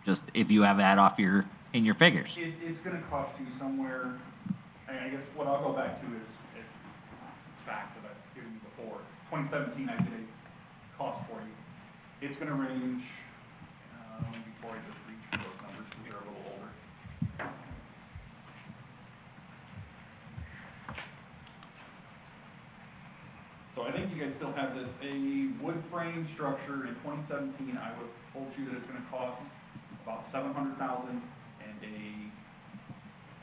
Just if you have that off in your figures.
It's gonna cost you somewhere, I guess what I'll go back to is fact that I've given you before. 2017, I did a cost for you. It's gonna range, before I just reach for those numbers, because they're a little older. So I think you guys still have this, a wood frame structure in 2017, I would have told you that it's gonna cost about $700,000, and a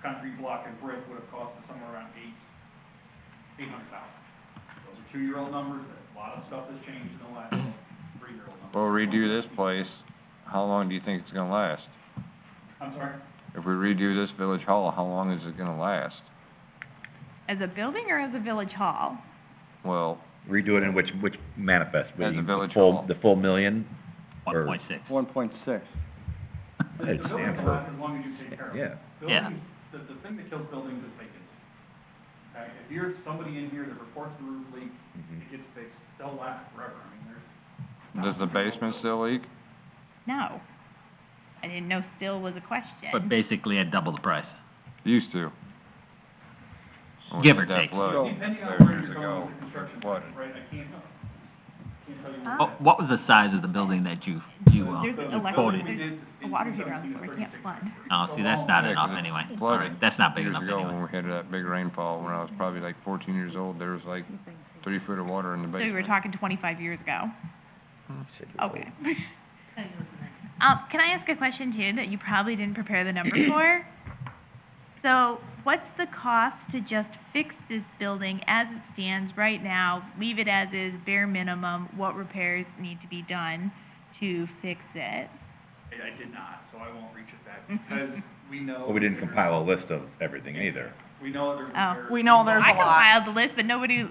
concrete block and brick would have cost us somewhere around $800,000. Those are 2-year-old numbers, a lot of stuff has changed in the last 3-year-old numbers.
Well, redo this place, how long do you think it's gonna last?
I'm sorry?
If we redo this village hall, how long is it gonna last?
As a building or as a village hall?
Well,
Redo it in which manifest?
As a
The
village
full-
hall.
The full million? Or-
1.6.
1.6.
The
It's
building
stand
will
for-
last as long as you take care of it.
Yeah.
Buildings, the thing that kills buildings is vacancy. Okay, if you're somebody in here that reports the roof leak,
Mhm.
it gets fixed, they'll last forever, I mean, there's.
does the basement still leak?
No. I didn't know still was a question.
But basically at double the price.
Used to. When
Give
we
or
had that
take.
flood
Depending on
there
where
years
you're
ago,
going with the construction,
flooded.
right, I can't tell you.
Ah.
What was the size of the building that you
There's
The
electric,
building
quoted?
we
there's
did
a
in
water heater on
2017
the floor,
is
it can't
36
flood.
inches.
Oh, see, that's not
Yeah,
enough
'cause
anyway.
it's
All right,
flooded.
that's not big enough
Years ago,
anyway.
when we had that big rainfall, when I was probably like 14 years old, there was like 3 foot of water in the
So
basement.
we were talking 25 years ago.
Said you're
Okay.
old.
Can I ask a question too, that you probably didn't prepare the numbers for? So, what's the cost to just fix this building as it stands right now, leave it as is, bare minimum, what repairs need to be done to fix it?
I did not, so I won't reach at that, because we know.
Well, we didn't compile a list of everything either.
We know there's.
Oh.
there's-
We know there's
I
a lot.
compiled the list, but nobody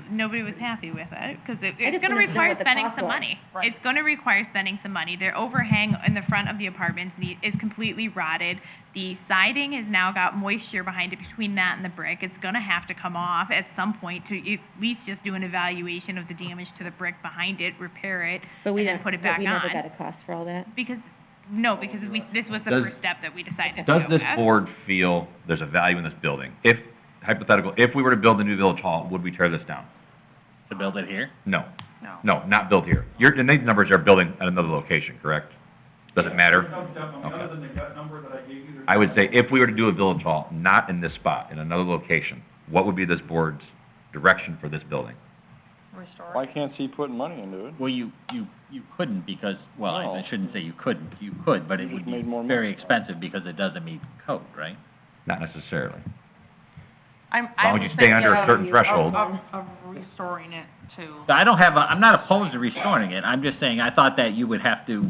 was happy with it, because
I
it's
just
gonna
wanted to know
require
what the
spending
cost
some
was.
money.
Right.
It's gonna require spending some money. Their overhang in the front of the apartments is completely rotted. The siding has now got moisture behind it between that and the brick. It's gonna have to come off at some point to at least just do an evaluation of the damage to the brick behind it, repair it,
But we
and then
didn't,
put it
but
back
we never
on.
got a cost for all that.
Because, this was the
Does-
first step that we decided to
Does
go
this
with.
board feel there's a value in this building? If, hypothetical, if we were to build a new village hall, would we tear this down?
To build it here?
No.
No.
No, not built here. And these numbers are building at another location, correct? Does it matter?
There's no step, I mean,
Okay.
other than the gut number that I gave you, there's.
I would say if we were to do a village hall, not in this spot, in another location, what would be this board's direction for this building?
Restore.
Why can't he put money into it?
Well, you couldn't because, well, I
No.
shouldn't say you couldn't. You could, but it would be
Made more
very
money.
expensive because it doesn't meet code, right?
Not necessarily.
I'm
long as you stay under a
thinking
certain
of-
threshold.
Of restoring it to.
So I don't have, I'm not opposed to restoring it. I'm just saying, I thought that you would have to,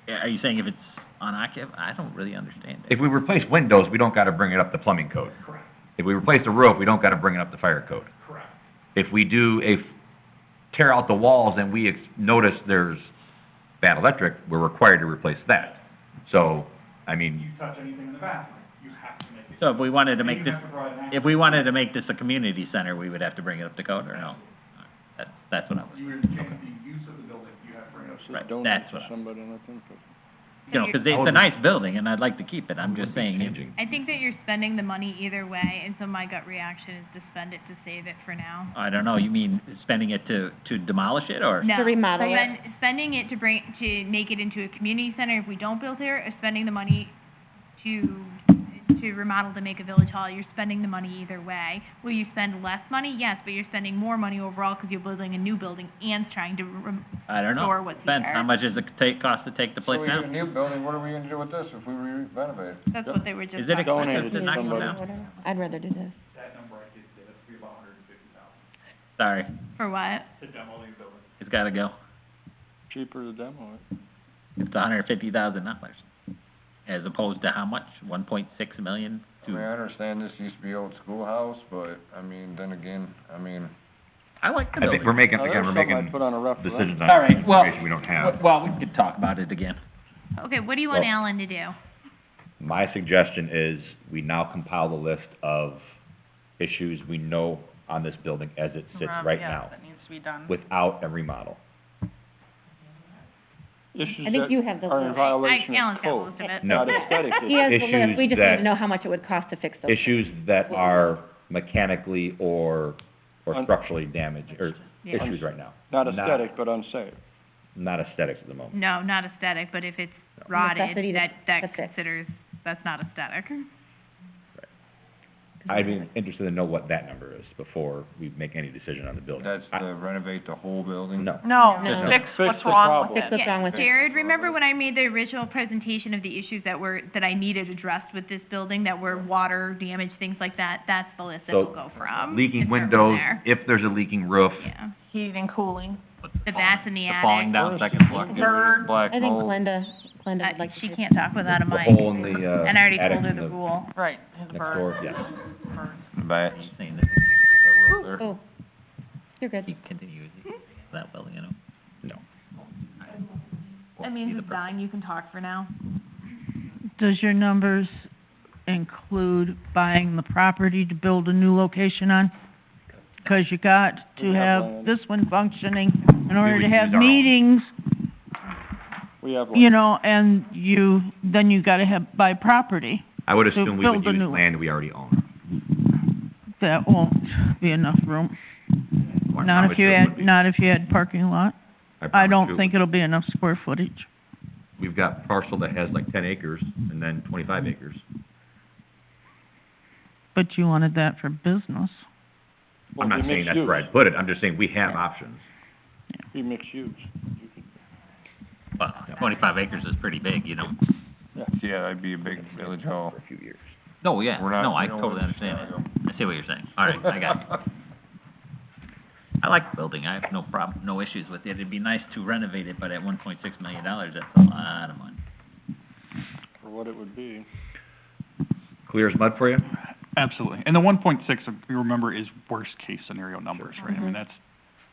are you saying if it's unoccupied? I don't really understand it.
If we replace windows, we don't gotta bring it up the plumbing code.
Correct,
If we replace the roof, we don't gotta bring it up the fire code.
correct.
If we tear out the walls and we notice there's bad electric, we're required to replace that. So, I mean,
You touch anything in the bathroom, you have to make it.
So if we wanted to make
You
this,
have to provide an
if we wanted to make this a community center, we would have to bring it up to code or no? That's what I was,
You would change the use of the building, you have to bring it up.
So
Right,
donate
that's
to
what I-
somebody and let them put.
you know, because it's a nice building and I'd like to keep it. I'm just saying,
changing.
I think that you're spending the money either way, and so my gut reaction is to spend it to save it for now.
I don't know, you mean spending it to demolish it or?
No.
To remodel it.
Spending it to make it into a community center if we don't build here, or spending the money to to remodel to make a village hall, you're spending the money either way. Will you spend less money? Yes, but you're spending more money overall because you're building a new building and trying to
I don't know.
restore what's
Depends.
there.
How much does it cost to take the
So
place
we get a
down?
new building, what are we gonna do with this if we renovate it?
That's what they were just
Is it
talking about.
expensive to
Donated
knock
to
one
somebody.
down?
I'd rather do this.
That number I gave you, that's be about $150,000
Sorry,
For what?
to demo the building.
it's gotta go.
Cheaper to demo it.
It's $150,000. As opposed to how much? 1.6 million
I mean,
to,
I understand this used to be old schoolhouse, but, I mean, then again,
I like the
I think
building.
we're making,
Now,
again,
there's
we're
something I'd
making
put on a referendum.
decisions
All
on
right, well,
information we don't have.
Well, we could talk about it again.
Okay, what do you want
Well-
Alan to do?
My suggestion is we now compile the list of issues we know on this building as it sits right
Yes,
now,
that needs to be done.
without a remodel.
Issues
I think
that
you have the
are in
list.
violation
Alan's
of
got
code,
most of it.
No.
not aesthetic
He has the list,
Issues
we just need to
that-
know how much it would cost to fix those.
Issues that are mechanically or
Un-
structurally damaged, or
Yeah.
issues right now.
Not aesthetic, but unsafe.
Not aesthetics at the moment.
No, not aesthetic, but if it's
No.
rotted,
Necessity to
that
fix.
considers, that's not aesthetic.
I'd be interested to know what that number is before we make any decision on the building.
that's
I-
to renovate the whole building?
No.
No,
No.
just fix
Fix
what's
the
wrong
problem.
with
Fix
it.
what's wrong with it.
Jared, remember when I made the original presentation of the issues that I needed addressed with this building, that were water damage, things like that? That's the list that
So,
we'll go from.
Leaking
and start from
windows,
there.
if there's a leaking roof,
Yeah,
Heating and cooling.
the bats in the
The falling
attic.
down second floor.
Bird.
Black
I think
mold.
Glenda would like to.
She
say-
can't talk without a
the
mic.
hole in the,
And I already
attic
told her
in
the
the
rule.
Right, his
next
bird.
door, yes.
Bird.
Bats,
He's saying that,
that roof there.
Oh, you're good.
he continues that building, you know?
No.
I mean, who's dying, you can talk for now.
Does your numbers include buying the property to build a new location on? Because you got to
We have
have
land.
this one functioning in order
would
to
use
have
our own.
meetings,
We have
you
one.
know, and then you gotta buy property.
I would
To
assume we
build
would
a
use
new one.
land we already own.
That won't be enough room.
Or
Not if you
it would
had,
be.
not if you had parking lot. I
promise
don't
you.
think it'll be enough square footage.
We've got parcel that has like 10 acres and then 25 acres.
But you wanted that for business.
Well,
I'm not
it'd be
saying
mixed
that's
use.
where I'd put it, I'm just saying we have options.
Be mixed use.
Well, 25 acres is pretty big, you know?
Yeah, that'd be a big village hall.
For a few years.
No, yeah,
We're not-
no, I
we don't
totally
want
understand
Chicago.
it. I see what you're saying. All right, I got it. I like the building, I have no problem, no issues with it. It'd be nice to renovate it, but at $1.6 million, that's a lot of money.
For what it would be.
Clear as mud for you?
Absolutely. And the 1.6, if you remember, is worst-case scenario numbers, right? I
Mhm.
mean, that's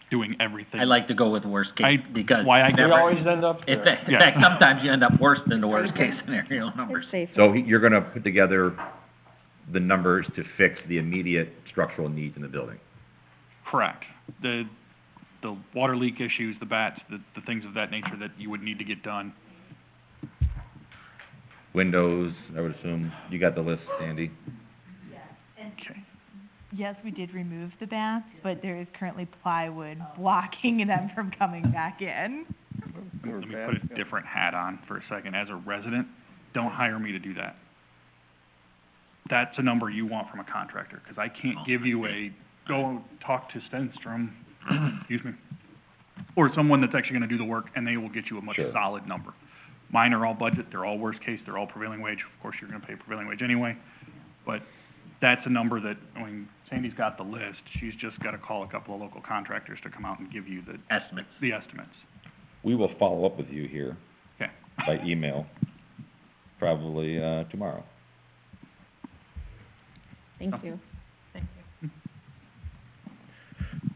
doing everything.
I like to go with the worst case, because
why I
We
never,
always end up
in
there.
fact, sometimes you end up worse than the worst case scenario numbers.
It's safer.
So you're gonna put together the numbers to fix the immediate structural needs in the building?
Correct. The water leak issues, the bats, the things of that nature that you would need to get done.
Windows, I would assume, you got the list, Sandy?
Okay.
Yes, we did remove the bats, but there is currently plywood blocking them from coming back in.
Let me put a different hat on for a second. As a resident, don't hire me to do that. That's a number you want from a contractor, because I can't give you go talk to Stenstrom, excuse me, or someone that's actually gonna do the work, and they will get you a much
Sure.
solid number. Mine are all budget, they're all worst case, they're all prevailing wage. Of course, you're gonna pay prevailing wage anyway, but that's a number that, I mean, Sandy's got the list. She's just gotta call a couple of local contractors to come out and give you the
Estimates.
estimates.
We will follow up with you here
Okay.
by email, probably, tomorrow.
Thank you.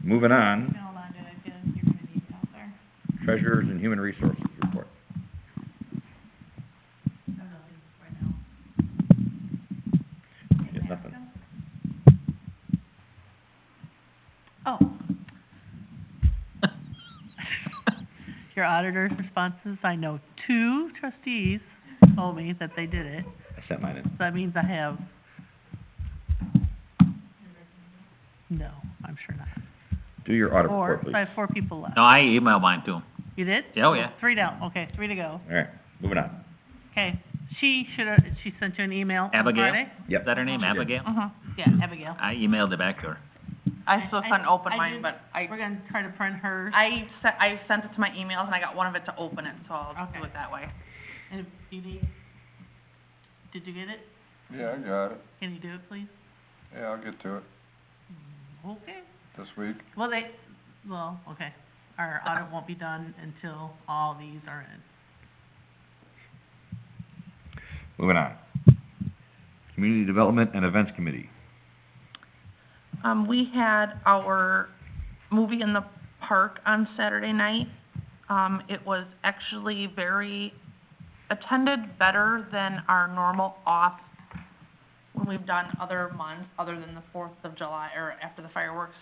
Moving on,
Hold on, Jen, I feel like you're gonna need help there.
Treasurers and Human Resources report. She has nothing.
Oh. Your auditor's responses, I know 2 trustees told me that they did it,
I sent mine in.
so that means I have... No, I'm sure not.
Do your audit
4,
report,
so
please.
I have 4 people left.
No, I emailed mine to him.
You did?
Oh, yeah.
3 down, okay, 3 to go.
All right, moving on.
Okay, she sent you an email on
Abigail?
Friday?
Yep.
Is that her name,
She did.
Abigail?
Mhm.
Yeah, Abigail.
I emailed it back to her.
I still couldn't open
I
mine,
did-
but
We're gonna try to print hers.
I sent it to my emails and I got one of it to open it, so I'll
Okay.
do it that way.
And if you need, did you get it?
Yeah, I got it.
Can you do it, please?
Yeah, I'll get to it
Okay.
this week.
Okay. Our audit won't be done until all these are in.
Moving on. Community Development and Events Committee.
We had our movie in the park on Saturday night. It was actually very attended, better than our normal off when we've done other months, other than the 4th of July or after the fireworks.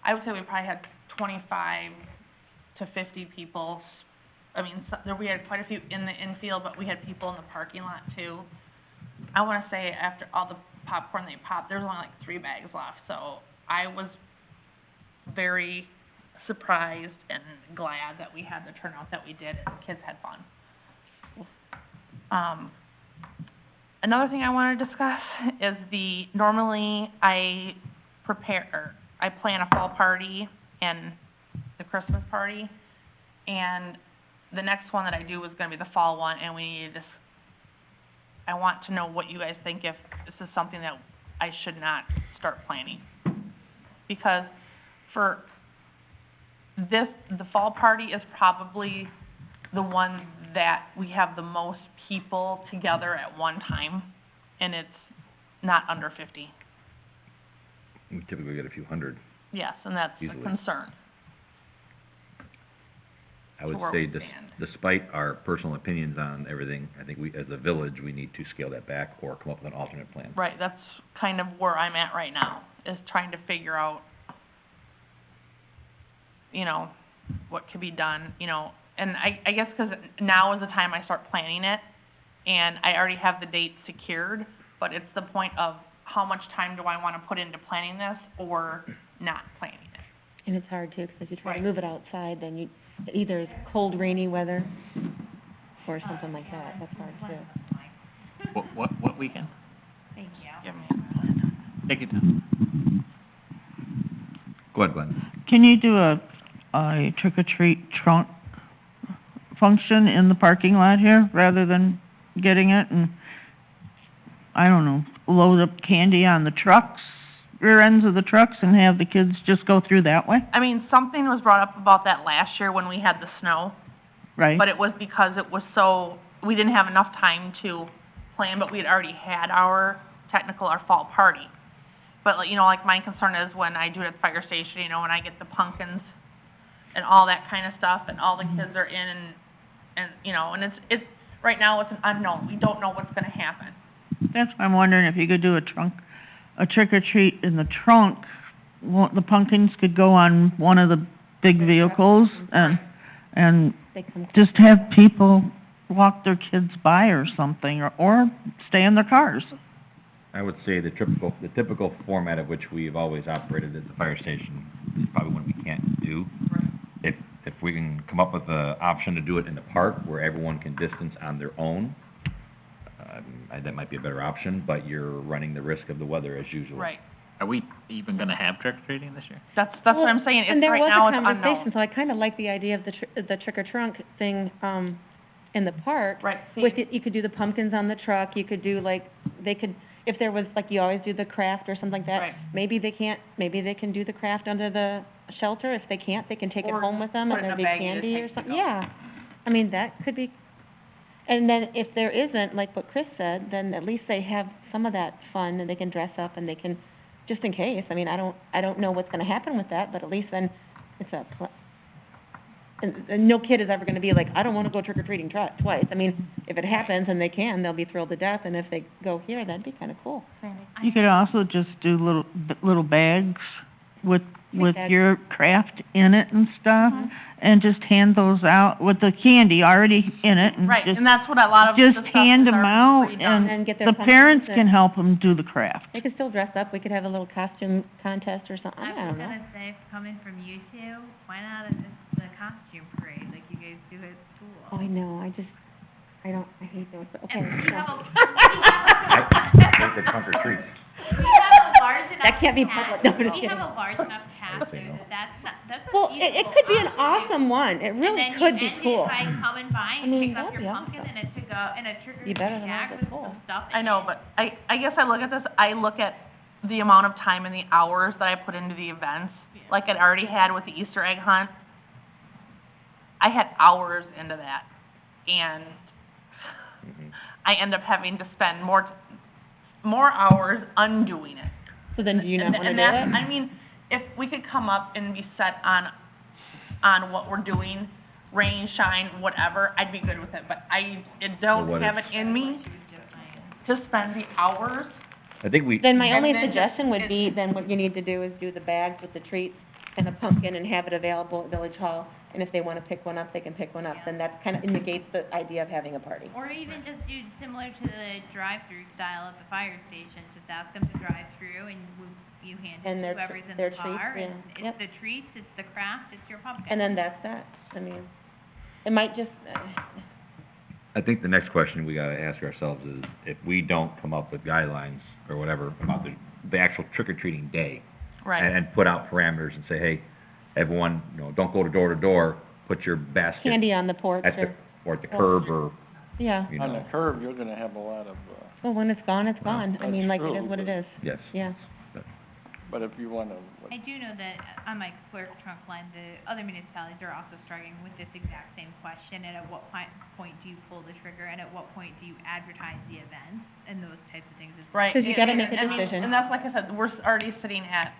I would say we probably had 25 to 50 people. I mean, we had quite a few in the infield, but we had people in the parking lot too. I wanna say after all the popcorn they popped, there was only like 3 bags left, so I was very surprised and glad that we had the turnout that we did and the kids had fun. Another thing I wanna discuss is normally I plan a fall party and the Christmas party, and the next one that I do is gonna be the fall one, and I want to know what you guys think, if this is something that I should not start planning. Because for the fall party is probably the one that we have the most people together at one time, and it's not under 50.
We typically get a few hundred.
Yes, and that's a
Easily.
concern.
I would
where
say
we stand.
despite our personal opinions on everything, I think we, as a village, we need to scale that back or come up with an alternate plan.
Right, that's kind of where I'm at right now, is trying to figure out, what could be done, and I guess 'cause now is the time I start planning it, and I already have the date secured, but it's the point of how much time do I wanna put into planning this or not planning it?
And it's hard too, 'cause if you try to
Right.
move it outside, then either it's cold, rainy weather or something like that, that's hard too.
What weekend?
Thank you.
Give me
Take it down.
Go ahead, Glenn.
Can you do a trick-or-treat trunk function in the parking lot here, rather than getting it and, I don't know, load up candy on the trucks, rear ends of the trucks, and have the kids just go through that way,
I mean, something was brought up about that last year when we had the snow,
right?
but it was because it was we didn't have enough time to plan, but we had already had our fall party. But, like my concern is when I do it at the fire station, when I get the pumpkins and all that kind of stuff, and all the kids are in, and it's, right now it's an unknown, we don't know what's gonna happen.
That's why I'm wondering if you could do a trick-or-treat in the trunk. The pumpkins could go on one of the big vehicles, and
They come
just have people walk their kids by or something, or stay in their cars.
I would say the typical format of which we've always operated at the fire station is probably one we can't do. If we can come up with an option to do it in the park where everyone can distance on their own, that might be a better option, but you're running the risk of the weather as usual.
Right,
Are we even gonna have trick-or-treating this year?
that's what I'm saying,
And there
right
was
now
a
it's unknown.
conversation, so I kinda like the idea of the trick-or-trunk thing, in the park.
Right, see,
With it, you could do the pumpkins on the truck, you could do if there was, like, you always do the craft or something like that.
Right.
Maybe they can do the craft under the shelter, if they can't, they can take it
Or
home with them,
put
and
it in
there'll
a
be
baggie to
candy
take
or
to
something,
go.
yeah. I mean, that could be, and then if there isn't, like what Chris said, then at least they have some of that fun, and they can dress up, and they can, just in case, I mean, I don't know what's gonna happen with that, but at least then it's and no kid is ever gonna be like, I don't wanna go trick-or-treating twice. I mean, if it happens and they can, they'll be thrilled to death, and if they go here, that'd be kinda cool.
You could also just do little bags with
bags.
your craft in it and stuff, and just hand those out with the candy already in it, and
Right,
just,
and that's what a lot of the
just
stuff
hand
is
them
already
out,
pre-done.
And get their
the
pumpkins
parents
and-
can help them do the craft.
They could still dress up, we could have a little costume contest or something, I
I was
don't know.
gonna say, coming from you two, why not the costume parade like you guys do at
Oh, I
school?
know, I hate those, but okay.
And we have a,
I think the trunk or treats.
we have a large enough
That can't be
pass-
public, no, I'm just
we
kidding.
have a large enough pass
say
through
no.
that's a
Well, it
feasible
could be an
option.
awesome one, it really could be cool.
And then you end it by coming by
I
and
mean,
pick up
that'd
your
be
pumpkin
awesome.
and it to go, and a trick or
Be
treat
better than all
bag
this
with
cool.
some stuff
I
in
know,
it.
but I guess I look at this, I look at the amount of time and the hours that I put into the events. Like I'd already had with the Easter egg hunt. I had hours into that, and
Mhm.
I end up having to spend more hours undoing it.
So then do you not
And-
wanna
and
do
that's-
it?
I mean, if we could come up and be set on what we're doing, rain, shine, whatever, I'd be good with it, but I don't
what
have
if-
it in me to spend the hours.
I think we.
Then my
And
only
then just-
suggestion would
it-
be, then what you need to do is do the bags with the treats and the pumpkin and have it available at Village Hall. And if they wanna pick one up, they can pick one up, then that kinda negates the idea of having a party.
Or even just do similar to the drive-through style at the fire station, just ask them to drive through and you hand it
And
to
their
whoever's in
their
the car,
treats,
and
yeah, yep.
it's the treats, it's the craft, it's your pumpkin.
And then that's that, I mean, it might just,
I think the next question we gotta ask ourselves is, if we don't come up with guidelines or whatever about the actual trick-or-treating day, and put out parameters and say, hey, everyone, don't go door to door, put your basket
candy on the porch
at the,
or,
or at the curb, or,
yeah.
you
On the
know,
curb, you're gonna have a lot of,
Well, when it's gone, it's gone, I
that's
mean, like, it
true,
is what it
but-
is,
yes.
yeah.
but if you wanna,
I do know that on my clerk trunk line, the other municipalities are also struggling with this exact same question, and at what point do you pull the trigger, and at what point do you advertise the events, and those types of things as well.
Right.
'Cause you gotta
and-
make a
I mean,
decision.
And that's like I said, we're already sitting at,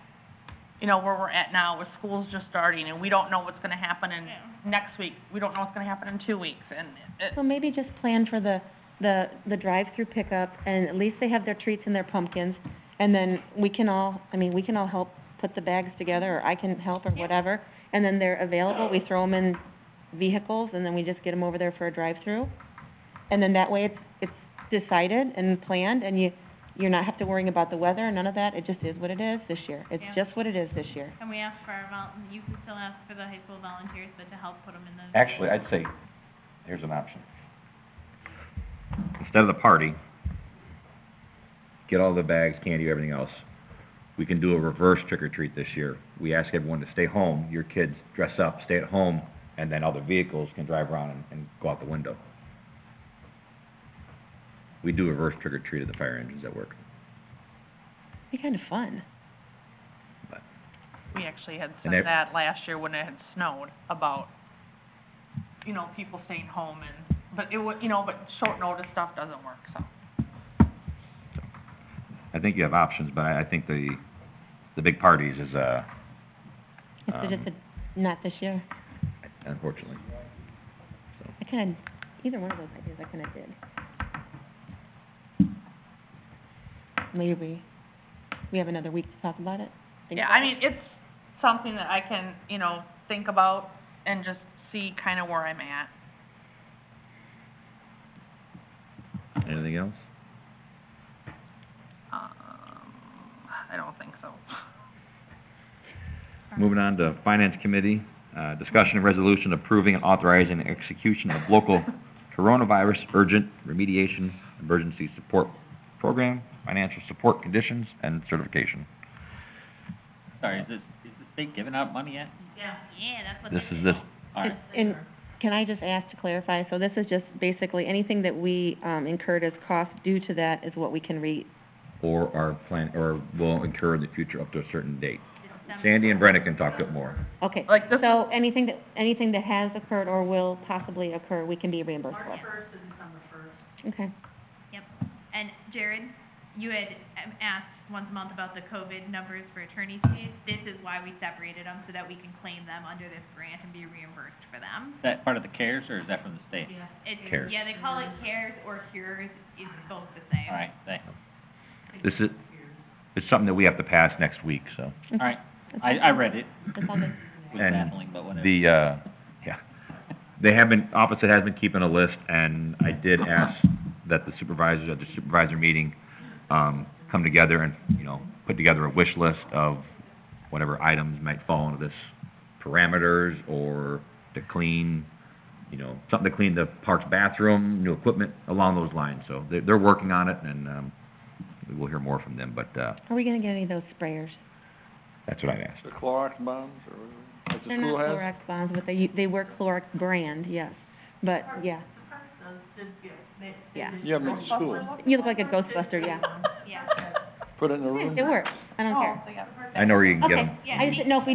where we're at now with schools just starting, and we don't know what's gonna happen in
Yeah.
next week. We don't know what's gonna happen in 2 weeks, and
So maybe just plan for the drive-through pickup, and at least they have their treats and their pumpkins, and then we can all help put the bags together, or I can help, or whatever, and then they're available, we throw them in vehicles, and then we just get them over there for a drive-through. And then that way it's decided and planned, and you're not have to worrying about the weather, none of that, it just is what it is this year. It's
Yeah.
just what it is this year.
And we ask for you can still ask for the high school volunteers, but to help put them in the.
Actually, I'd say, here's an option. Instead of the party, get all the bags, candy, everything else. We can do a reverse trick or treat this year. We ask everyone to stay home, your kids dress up, stay at home, and then other vehicles can drive around and go out the window. We do a reverse trick or treat at the fire engines at work,
Be kind of fun.
but,
we actually had
And
said that last year when it had snowed about, people staying home but but short notice stuff doesn't work, so.
I think you have options, but I think the big parties is,
It's just not this year.
unfortunately.
I kinda, either one of those ideas I kinda did. Maybe we have another week to talk about it? Think
Yeah,
about
I mean, it's something that I can, think about and just see kinda where I'm at.
Anything else?
I don't think so.
Moving on to Finance Committee, discussion and resolution approving and authorizing the execution of local coronavirus urgent remediation emergency support program, financial support conditions, and certification.
Sorry, is the state giving out money yet?
Yeah, that's what
This
they
is
do.
this,
All right.
And can I just ask to clarify, so this is just basically anything that we, incurred as costs due to that is what we can
or our plan, or will incur in the future up to a certain date.
December.
Sandy and Brenna can talk a bit more.
okay.
Like this
So anything that has occurred or will possibly occur, we can be reimbursed for?
first and December first.
Okay.
Yep. And Jared, you had asked once a month about the COVID numbers for attorney's fees. This is why we separated them, so that we can claim them under this grant and be reimbursed for them.
Is that part of the CARES, or is that from the state?
CARES.
Yeah, they call it CARES or CURES, it's both the same.
All right, thanks.
This is, it's something that we have to pass next week, so.
All right, I read it.
That's all good.
It was
And
baffling, but whatever.
They have been, opposite has been keeping a list, and I did ask that the supervisors at the supervisor meeting, come together and, put together a wish list of whatever items might fall into this parameters, or to clean you know, something to clean the park's bathroom, new equipment, along those lines. So they're working on it, and, we'll hear more from them, but,
Are we gonna get any of those sprayers?
that's what I asked.
The Clorox bombs, or, like the
They're
school
not
has?
Clorox bombs, but they were Clorox brand, yes, but, yeah, yeah.
Yeah, but it's school.
You look like a Ghostbuster, yeah.
Put it in the room?
It works, I don't care.
I know where you can get
Okay,
them.
Yeah,
I just didn't know if we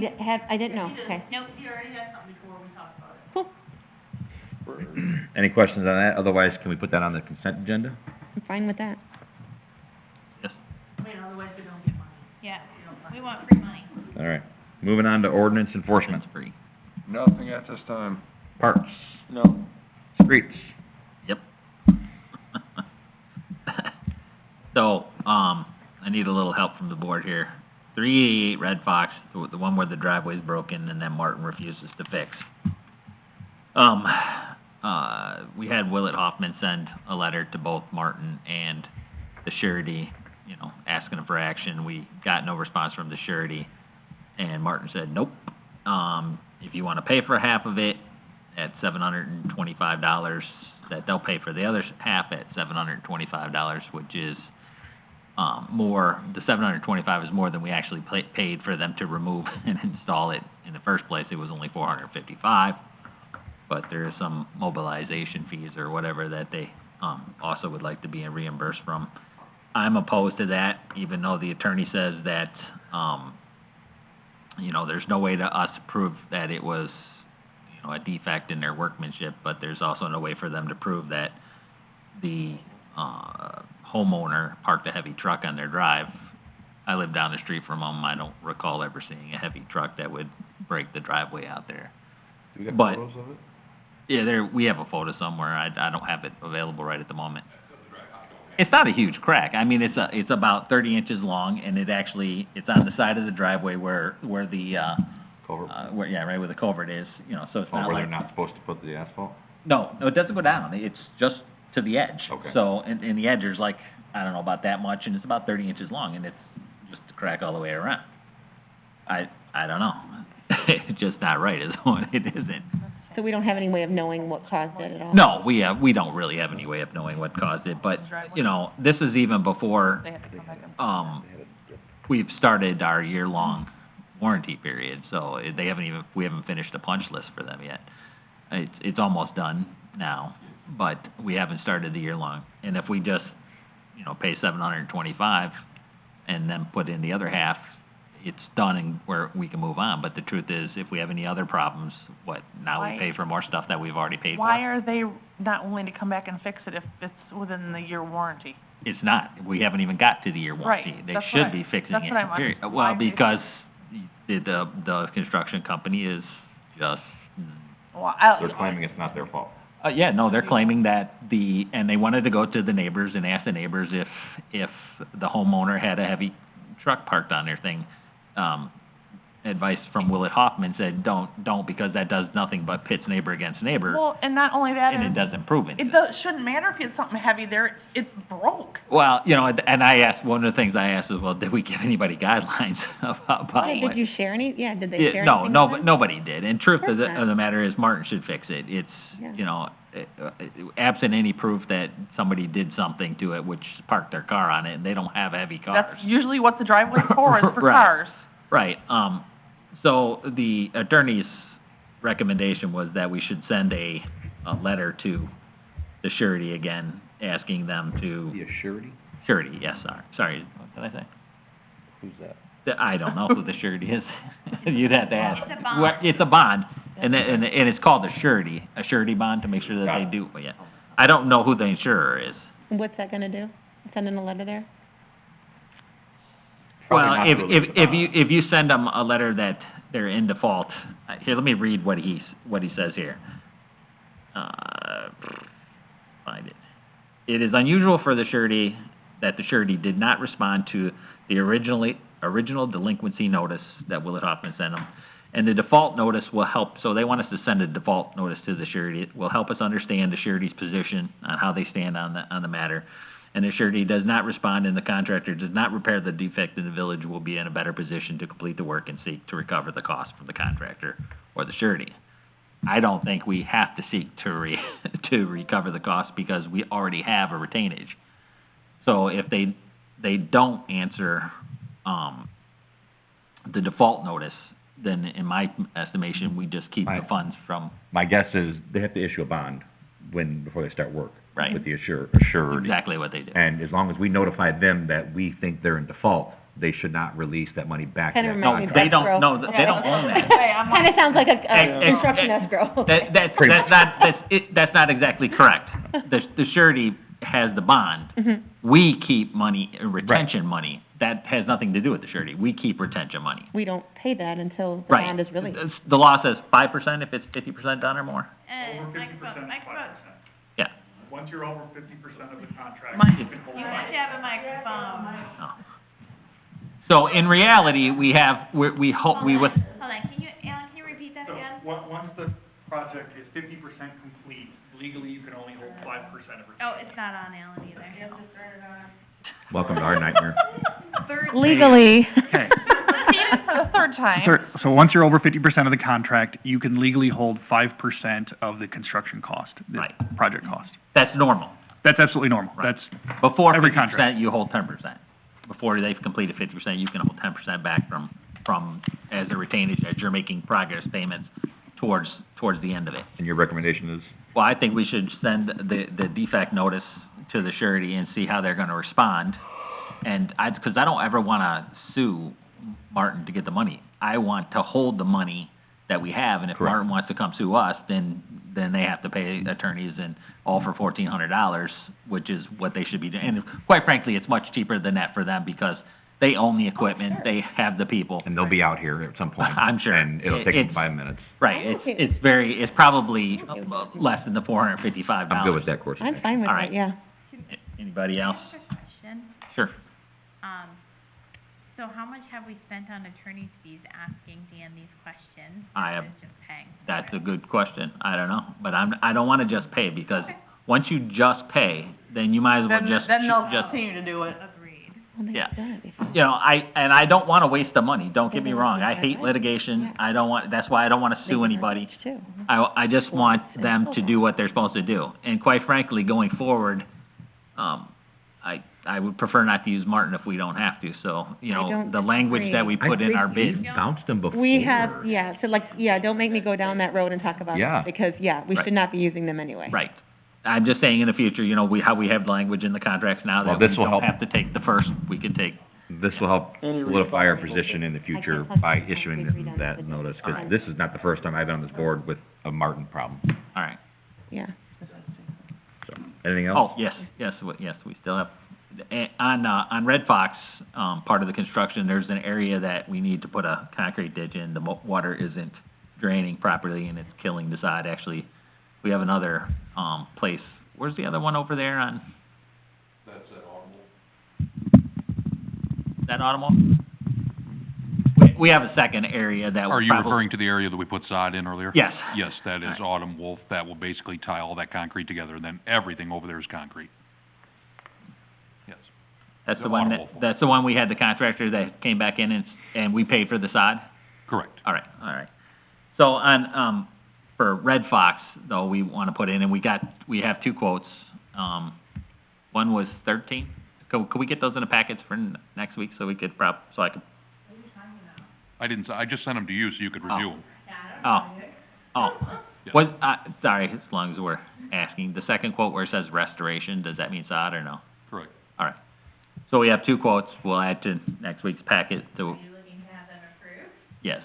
I didn't know, okay.
Nope, you already had something before we talked about it.
Cool,
Any questions on that? Otherwise, can we put that on the consent agenda?
I'm fine with that.
Yes.
Yeah, we want free money.
All right. Moving on to ordinance enforcement.
It's free.
Nothing at this time.
Parks,
No.
streets.
Yep. So, I need a little help from the board here. 388 Red Fox, the one where the driveway's broken and then Martin refuses to fix. We had Willett Hoffman send a letter to both Martin and the surety, you know, asking for action. We got no response from the surety, and Martin said, nope. If you wanna pay for half of it at $725, that they'll pay for the other half at $725, which is, more, the $725 is more than we actually paid for them to remove and install it. In the first place, it was only $455, but there is some mobilization fees or whatever that they, also would like to be reimbursed from. I'm opposed to that, even though the attorney says that, you know, there's no way to us prove that it was, you know, a defect in their workmanship, but there's also no way for them to prove that the, homeowner parked a heavy truck on their drive. I live down the street from them, I don't recall ever seeing a heavy truck that would break the driveway out there.
Do we got
But-
photos of it?
Yeah, we have a photo somewhere, I don't have it available right at the moment. It's not a huge crack, I mean, it's about 30 inches long, and it's on the side of the driveway where the,
Culvert?
right where the culvert is, you know, so it's
Oh,
not
where
like.
they're not supposed to put the asphalt?
No, it doesn't go down, it's just to the edge.
Okay.
So, and the edge is like, I don't know, about that much, and it's about 30 inches long, and it's just a crack all the way around. I don't know, it's just not right, is what it isn't.
So we don't have any way of knowing what caused it at all?
No, we don't really have any way of knowing what caused it, but, you know, this is even before,
They had to come back and
we've started our year-long warranty period, so we haven't finished a punch list for them yet. It's almost done now, but we haven't started the year-long. And if we just, you know, pay $725 and then put in the other half, it's done and where we can move on. But the truth is, if we have any other problems, now we
Why-
pay for more stuff that we've already paid for?
Why are they not willing to come back and fix it if it's within the year warranty?
It's not. We haven't even got to the year warranty.
Right,
They
that's
should
what
be fixing
that's
it,
what I'm-
period.
why
Well,
are they-
because the construction company is just,
Well,
They're claiming it's not their fault.
yeah, no, they're claiming that and they wanted to go to the neighbors and ask the neighbors if the homeowner had a heavy truck parked on their thing. Advice from Willett Hoffman said, don't, because that does nothing but pits neighbor against neighbor,
Well, and not only that,
and it doesn't prove it.
shouldn't matter if it's something heavy there, it's broke.
Well, you know, and I asked, one of the things I asked is, well, did we give anybody guidelines about
Yeah,
what?
did you share any, yeah, did they
Yeah,
share
no,
anything with them?
nobody did. And truth
Of
of
course not.
the matter is, Martin should fix it. It's,
Yeah.
you know, absent any proof that somebody did something to it, which parked their car on it, and they don't have heavy cars.
That's usually what the driveway's for, is for
Right.
cars.
Right, so the attorney's recommendation was that we should send a letter to the surety again, asking them to,
The surety?
surety, yes, sorry, what did I say?
Who's that?
I don't know who the surety is. You'd have to ask.
It's a bond.
Well, it's a bond, and it's called a surety bond to make sure that
Got
they
it.
do, yeah. I don't know who the insurer is.
And what's that gonna do? Send in a letter there?
Well,
Probably not really.
if you send them a letter that they're in default, here, let me read what he says here. Find it. It is unusual for the surety that the surety did not respond to the original delinquency notice that Willett Hoffman sent them. And the default notice will help, so they want us to send a default notice to the surety. It will help us understand the surety's position on how they stand on the matter. And the surety does not respond and the contractor does not repair the defect in the village, will be in a better position to complete the work and seek to recover the cost from the contractor or the surety. I don't think we have to seek to to recover the cost because we already have a retainage. So if they don't answer, the default notice, then in my estimation, we just keep the
Right.
funds from,
My guess is they have to issue a bond before they start work.
Right.
With the assurity.
exactly what they do.
And as long as we notify them that we think they're in default, they should not release that money back to
Kinda
that
No,
reminds me of
they
contract.
escrow.
don't, no, they don't own that.
Kinda sounds like a
Ex-
construction
ex-
escrow.
That's not exactly correct. The surety has the bond.
Mhm.
We keep money, retention money. That has nothing to do with the surety. We keep retention money.
We don't pay that until the
Right.
bond is released.
The law says 5% if it's 50% done or more.
Microphone.
Yeah.
Once you're over 50% of the contract,
Mike.
you can hold
You
on.
have to have a microphone.
No. So in reality, we have, we hope, we would,
Hold on, Alan, can you repeat that
So,
again?
once the project is 50% complete, legally you can only hold 5% of it.
Oh, it's not on Alan either.
Welcome to our nightmare.
Legally.
Okay.
Repeat it for the third time.
So once you're over 50% of the contract, you can legally hold 5% of the construction cost, the
Right.
project cost.
that's normal.
That's absolutely normal.
Right.
That's,
Before
Every
50%,
contract.
you hold 10%. Before they've completed 50%, you can hold 10% back from, as a retainage, as you're making progress payments towards the end of it.
And your recommendation is?
Well, I think we should send the defect notice to the surety and see how they're gonna respond. And because I don't ever wanna sue Martin to get the money. I want to hold the money that we have, and if
Correct.
Martin wants to come sue us, then they have to pay attorneys and all for $1,400, which is what they should be doing. And quite frankly, it's much cheaper than that for them because they own the equipment, they have the people.
And they'll be out here at some point.
I'm sure.
And it'll take them
It's-
5 minutes.
Right, it's probably less than the $455.
I'm good with that course of
I'm
action.
fine with
All
that,
right.
yeah.
Anybody else?
I have a question.
Sure.
So how much have we spent on attorney's fees asking Dan these questions
I have-
versus just paying?
That's a good question. I don't know, but I don't wanna just pay because once you just pay, then you might as well just.
Then they'll
just-
continue to do it.
Agreed.
Well, they've
Yeah.
done it before.
You know, I don't wanna waste the money, don't get me
Then
wrong. I
that's
hate
right.
litigation.
Yeah.
I don't want, that's why I don't wanna
They
sue
can
anybody.
teach too.
I just want them to do what they're supposed to do. And quite frankly, going forward, I would prefer not to use Martin if we don't have to. So, you
I
know,
don't
the language that we put in our bid.
We've bounced them before.
We have, yeah, so like, yeah, don't make me go down that road and talk about
Yeah.
it, because, yeah, we
Right.
should not be using them anyway.
Right. I'm just saying in the future, you know, how we have language in the contracts now
Well,
that we
this will
don't
help.
have to take the first, we can take.
This will help
Any
solidify our
responsible
position in the future
I can't
by
possibly
issuing
agree on
that
this.
notice, because
Alright.
this is not the first time I've been on this board with a Martin problem.
All right.
Yeah.
So, anything else?
Oh, yes, we still have, on Red Fox, part of the construction, there's an area that we need to put a concrete ditch in. The water isn't draining properly and it's killing the sod. Actually, we have another, place. Where's the other one over there on,
That's that audible.
that Automobile? We have a second area that will
Are you
probably.
referring to the area that we put sod in earlier?
Yes.
Yes, that is
Alright.
Autumn Wolf. That will basically tie all that concrete together, and then everything over there is concrete. Yes.
That's the
The
one
Automobile.
that's the one we had the contractor that came back in and we paid for the sod?
Correct.
All right. So on, for Red Fox, though, we wanna put in, and we have two quotes. One was 13. Could we get those in the packets for next week so we could so I could,
I just sent them to you so you could review them.
oh.
Yes.
Sorry, as long as we're asking, the second quote where it says restoration, does that mean sod or no?
Correct.
All right. So we have two quotes, we'll add to next week's packet to,
Are you looking to have them approved?
yes.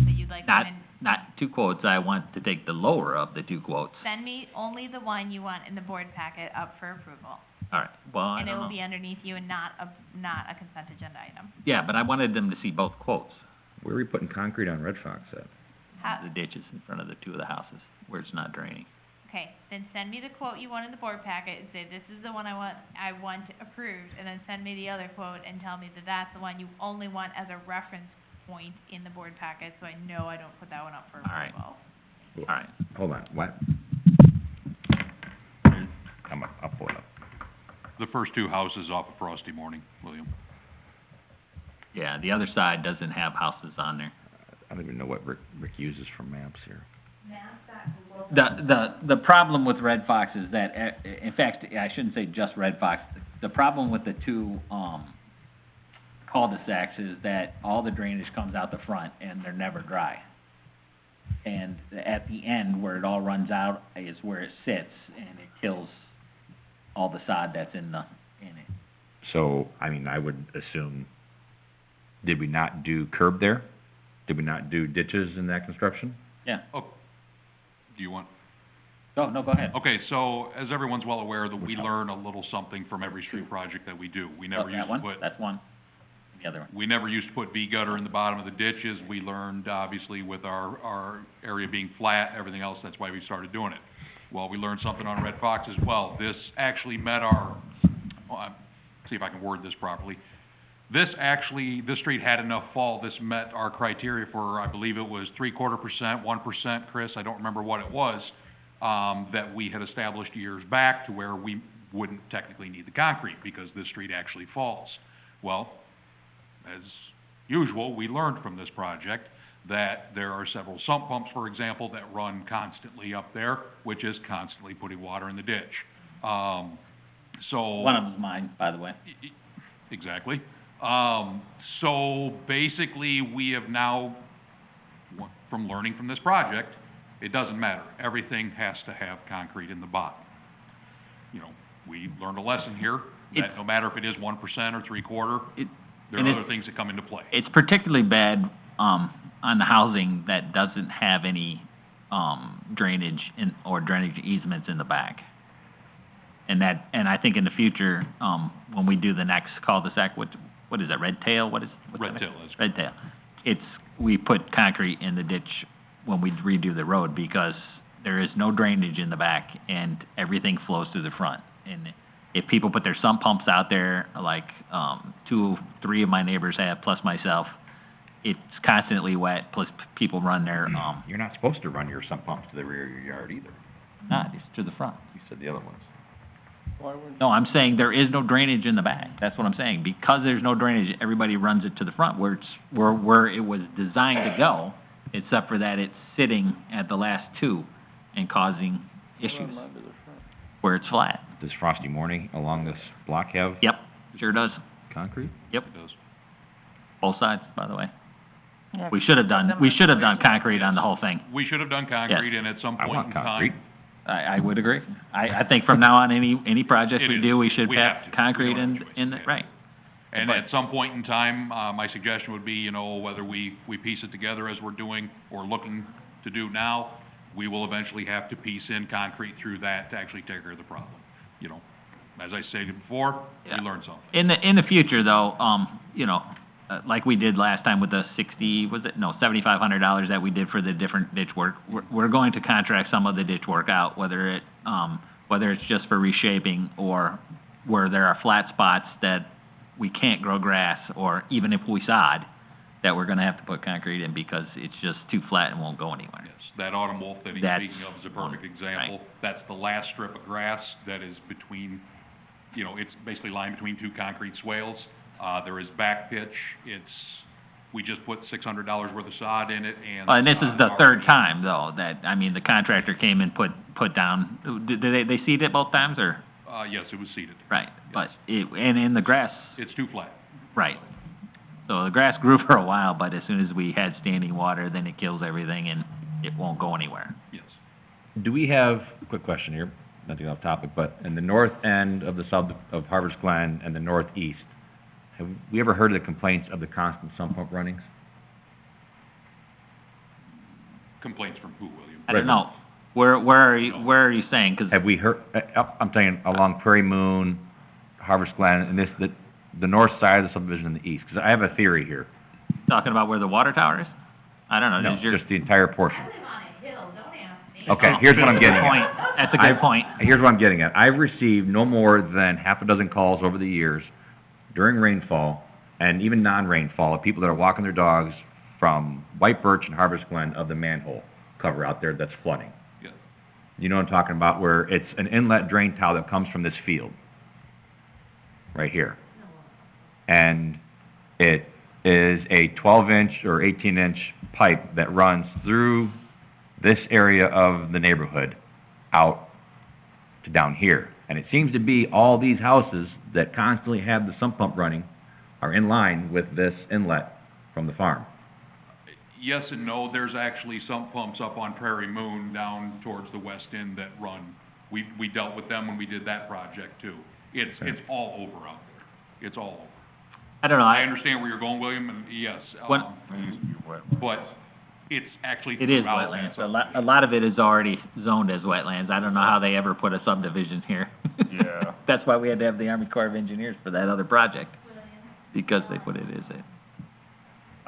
So you'd like them in,
Not two quotes, I want to take the lower of the two quotes.
send me only the one you want in the board packet up for approval.
All right, well, I
And it
don't
will
know.
be underneath you and not a consent agenda item.
Yeah, but I wanted them to see both quotes,
Where are we putting concrete on Red Fox at?
How-
the ditches in front of the two of the houses, where it's not draining.
Okay, then send me the quote you want in the board packet and say, this is the one I want approved, and then send me the other quote and tell me that that's the one you only want as a reference point in the board packet, so I know I don't put that one up for
All right.
approval.
All right,
Hold on, what? I'll pull it up.
The first two houses off of Frosty Morning, William.
yeah, the other side doesn't have houses on there.
I don't even know what Rick uses for maps here.
Matt,
The problem with Red Fox is that, in fact, I shouldn't say just Red Fox. The problem with the two, cul-de-sacs is that all the drainage comes out the front and they're never dry. And at the end, where it all runs out, is where it sits, and it kills all the sod that's in it.
So, I mean, I would assume, did we not do curb there? Did we not do ditches in that construction?
Yeah.
Oh, do you want?
No, go ahead.
Okay, so as everyone's well aware, that we learn a little something from every street project that we do. We never used to put.
That's one. The other one.
We never used to put V-gutter in the bottom of the ditches. We learned, obviously, with our area being flat, everything else, that's why we started doing it. Well, we learned something on Red Fox as well. This actually met our, see if I can word this properly. This street had enough fall, this met our criteria for, I believe it was 0.75%, 1%, Chris, I don't remember what it was, that we had established years back to where we wouldn't technically need the concrete because this street actually falls. Well, as usual, we learned from this project that there are several sump pumps, for example, that run constantly up there, which is constantly putting water in the ditch. So.
One of them's mine, by the way.
Exactly. So basically, we have now, from learning from this project, it doesn't matter. Everything has to have concrete in the bottom. You know, we learned a lesson here that no matter if it is 1% or 3/4, there are other things that come into play.
It's particularly bad, on the housing that doesn't have any, drainage or drainage easements in the back. And I think in the future, when we do the next cul-de-sac, what is it, Red Tail, what's
Red
that?
Tail,
Red Tail. We put concrete in the ditch when we redo the road because there is no drainage in the back and everything flows through the front. And if people put their sump pumps out there, like, 2, 3 of my neighbors have, plus myself, it's constantly wet, plus people run their,
You're not supposed to run your sump pumps to the rear of your yard either.
not, it's to the front.
You said the other ones.
Why wouldn't?
No, I'm saying there is no drainage in the back. That's what I'm saying. Because there's no drainage, everybody runs it to the front where it was designed to go, except for that it's sitting at the last two and causing issues
Run mine to the front.
where it's flat.
Does Frosty Morning along this block have
Yep, sure does.
concrete?
Yep,
It does.
both sides, by the way.
Yeah,
We should have done concrete on the whole thing.
We should have done concrete, and at some
I
point
want
in
concrete.
time,
I would agree. I think from now on, any project
It
we
is.
do, we should
We
have
have to. We
concrete
don't have a choice.
in the,
Yeah.
right.
and
But-
at some point in time, my suggestion would be, you know, whether we piece it together as we're doing or looking to do now, we will eventually have to piece in concrete through that to actually take care of the problem. You know, as I stated before,
Yeah.
we learned something.
In the future, though, like we did last time with the $7,500 that we did for the different ditch work, we're going to contract some of the ditch work out, whether it's just for reshaping or where there are flat spots that we can't grow grass, or even if we sod, that we're gonna have to put concrete in because it's just too flat and won't go anywhere.
Yes, that autumn wolf that he's
That's
speaking of is a perfect
one,
example. That's the last strip of grass that is between, you know, it's basically lying between two concrete swales. There is back pitch, we just put $600 worth of sod in it, and.
And this is the third time, though, the contractor came and put down, did they seed it both times, or?
Yes, it was seeded.
Right, but and in the grass,
It's too flat.
right. So the grass grew for a while, but as soon as we had standing water, then it kills everything and it won't go anywhere.
Yes.
Do we have, quick question here, not to get off topic, but in the north end of of Harvest Glen and the northeast, have we ever heard of the complaints of the constant sump pump runnings?
Complaints from who, William?
I don't know, where are you saying? 'Cause
Have we heard, I'm saying along Prairie Moon, Harvest Glen, and the north side of the subdivision in the east, because I have a theory here.
talking about where the water tower is? I don't know,
No,
does your...
just the entire portion.
I live on a hill, don't ask me.
Okay,
Oh,
here's what I'm
that's a
getting
good
at.
point. That's a good point.
Here's what I'm getting at. I've received no more than half a dozen calls over the years during rainfall and even non-rainfall of people that are walking their dogs from White Birch and Harvest Glen of the manhole cover out there that's flooding.
Yeah.
You know what I'm talking about, where it's an inlet drain tile that comes from this field, right here. And it is a 12-inch or 18-inch pipe that runs through this area of the neighborhood out to down here. And it seems to be all these houses that constantly have the sump pump running are in line with this inlet from the farm.
Yes and no, there's actually sump pumps up on Prairie Moon down towards the west end that run. We dealt with them when we did that project too. It's all over out there. It's all over.
I don't know,
I understand where you're going, William, and yes,
What-
but it's actually
it is
throughout
wetlands.
that
A lot of it is already zoned as wetlands. I don't know how they ever put a subdivision here.
Yeah.
That's why we had to have the Army Corps of Engineers for that other project, because they put it as a.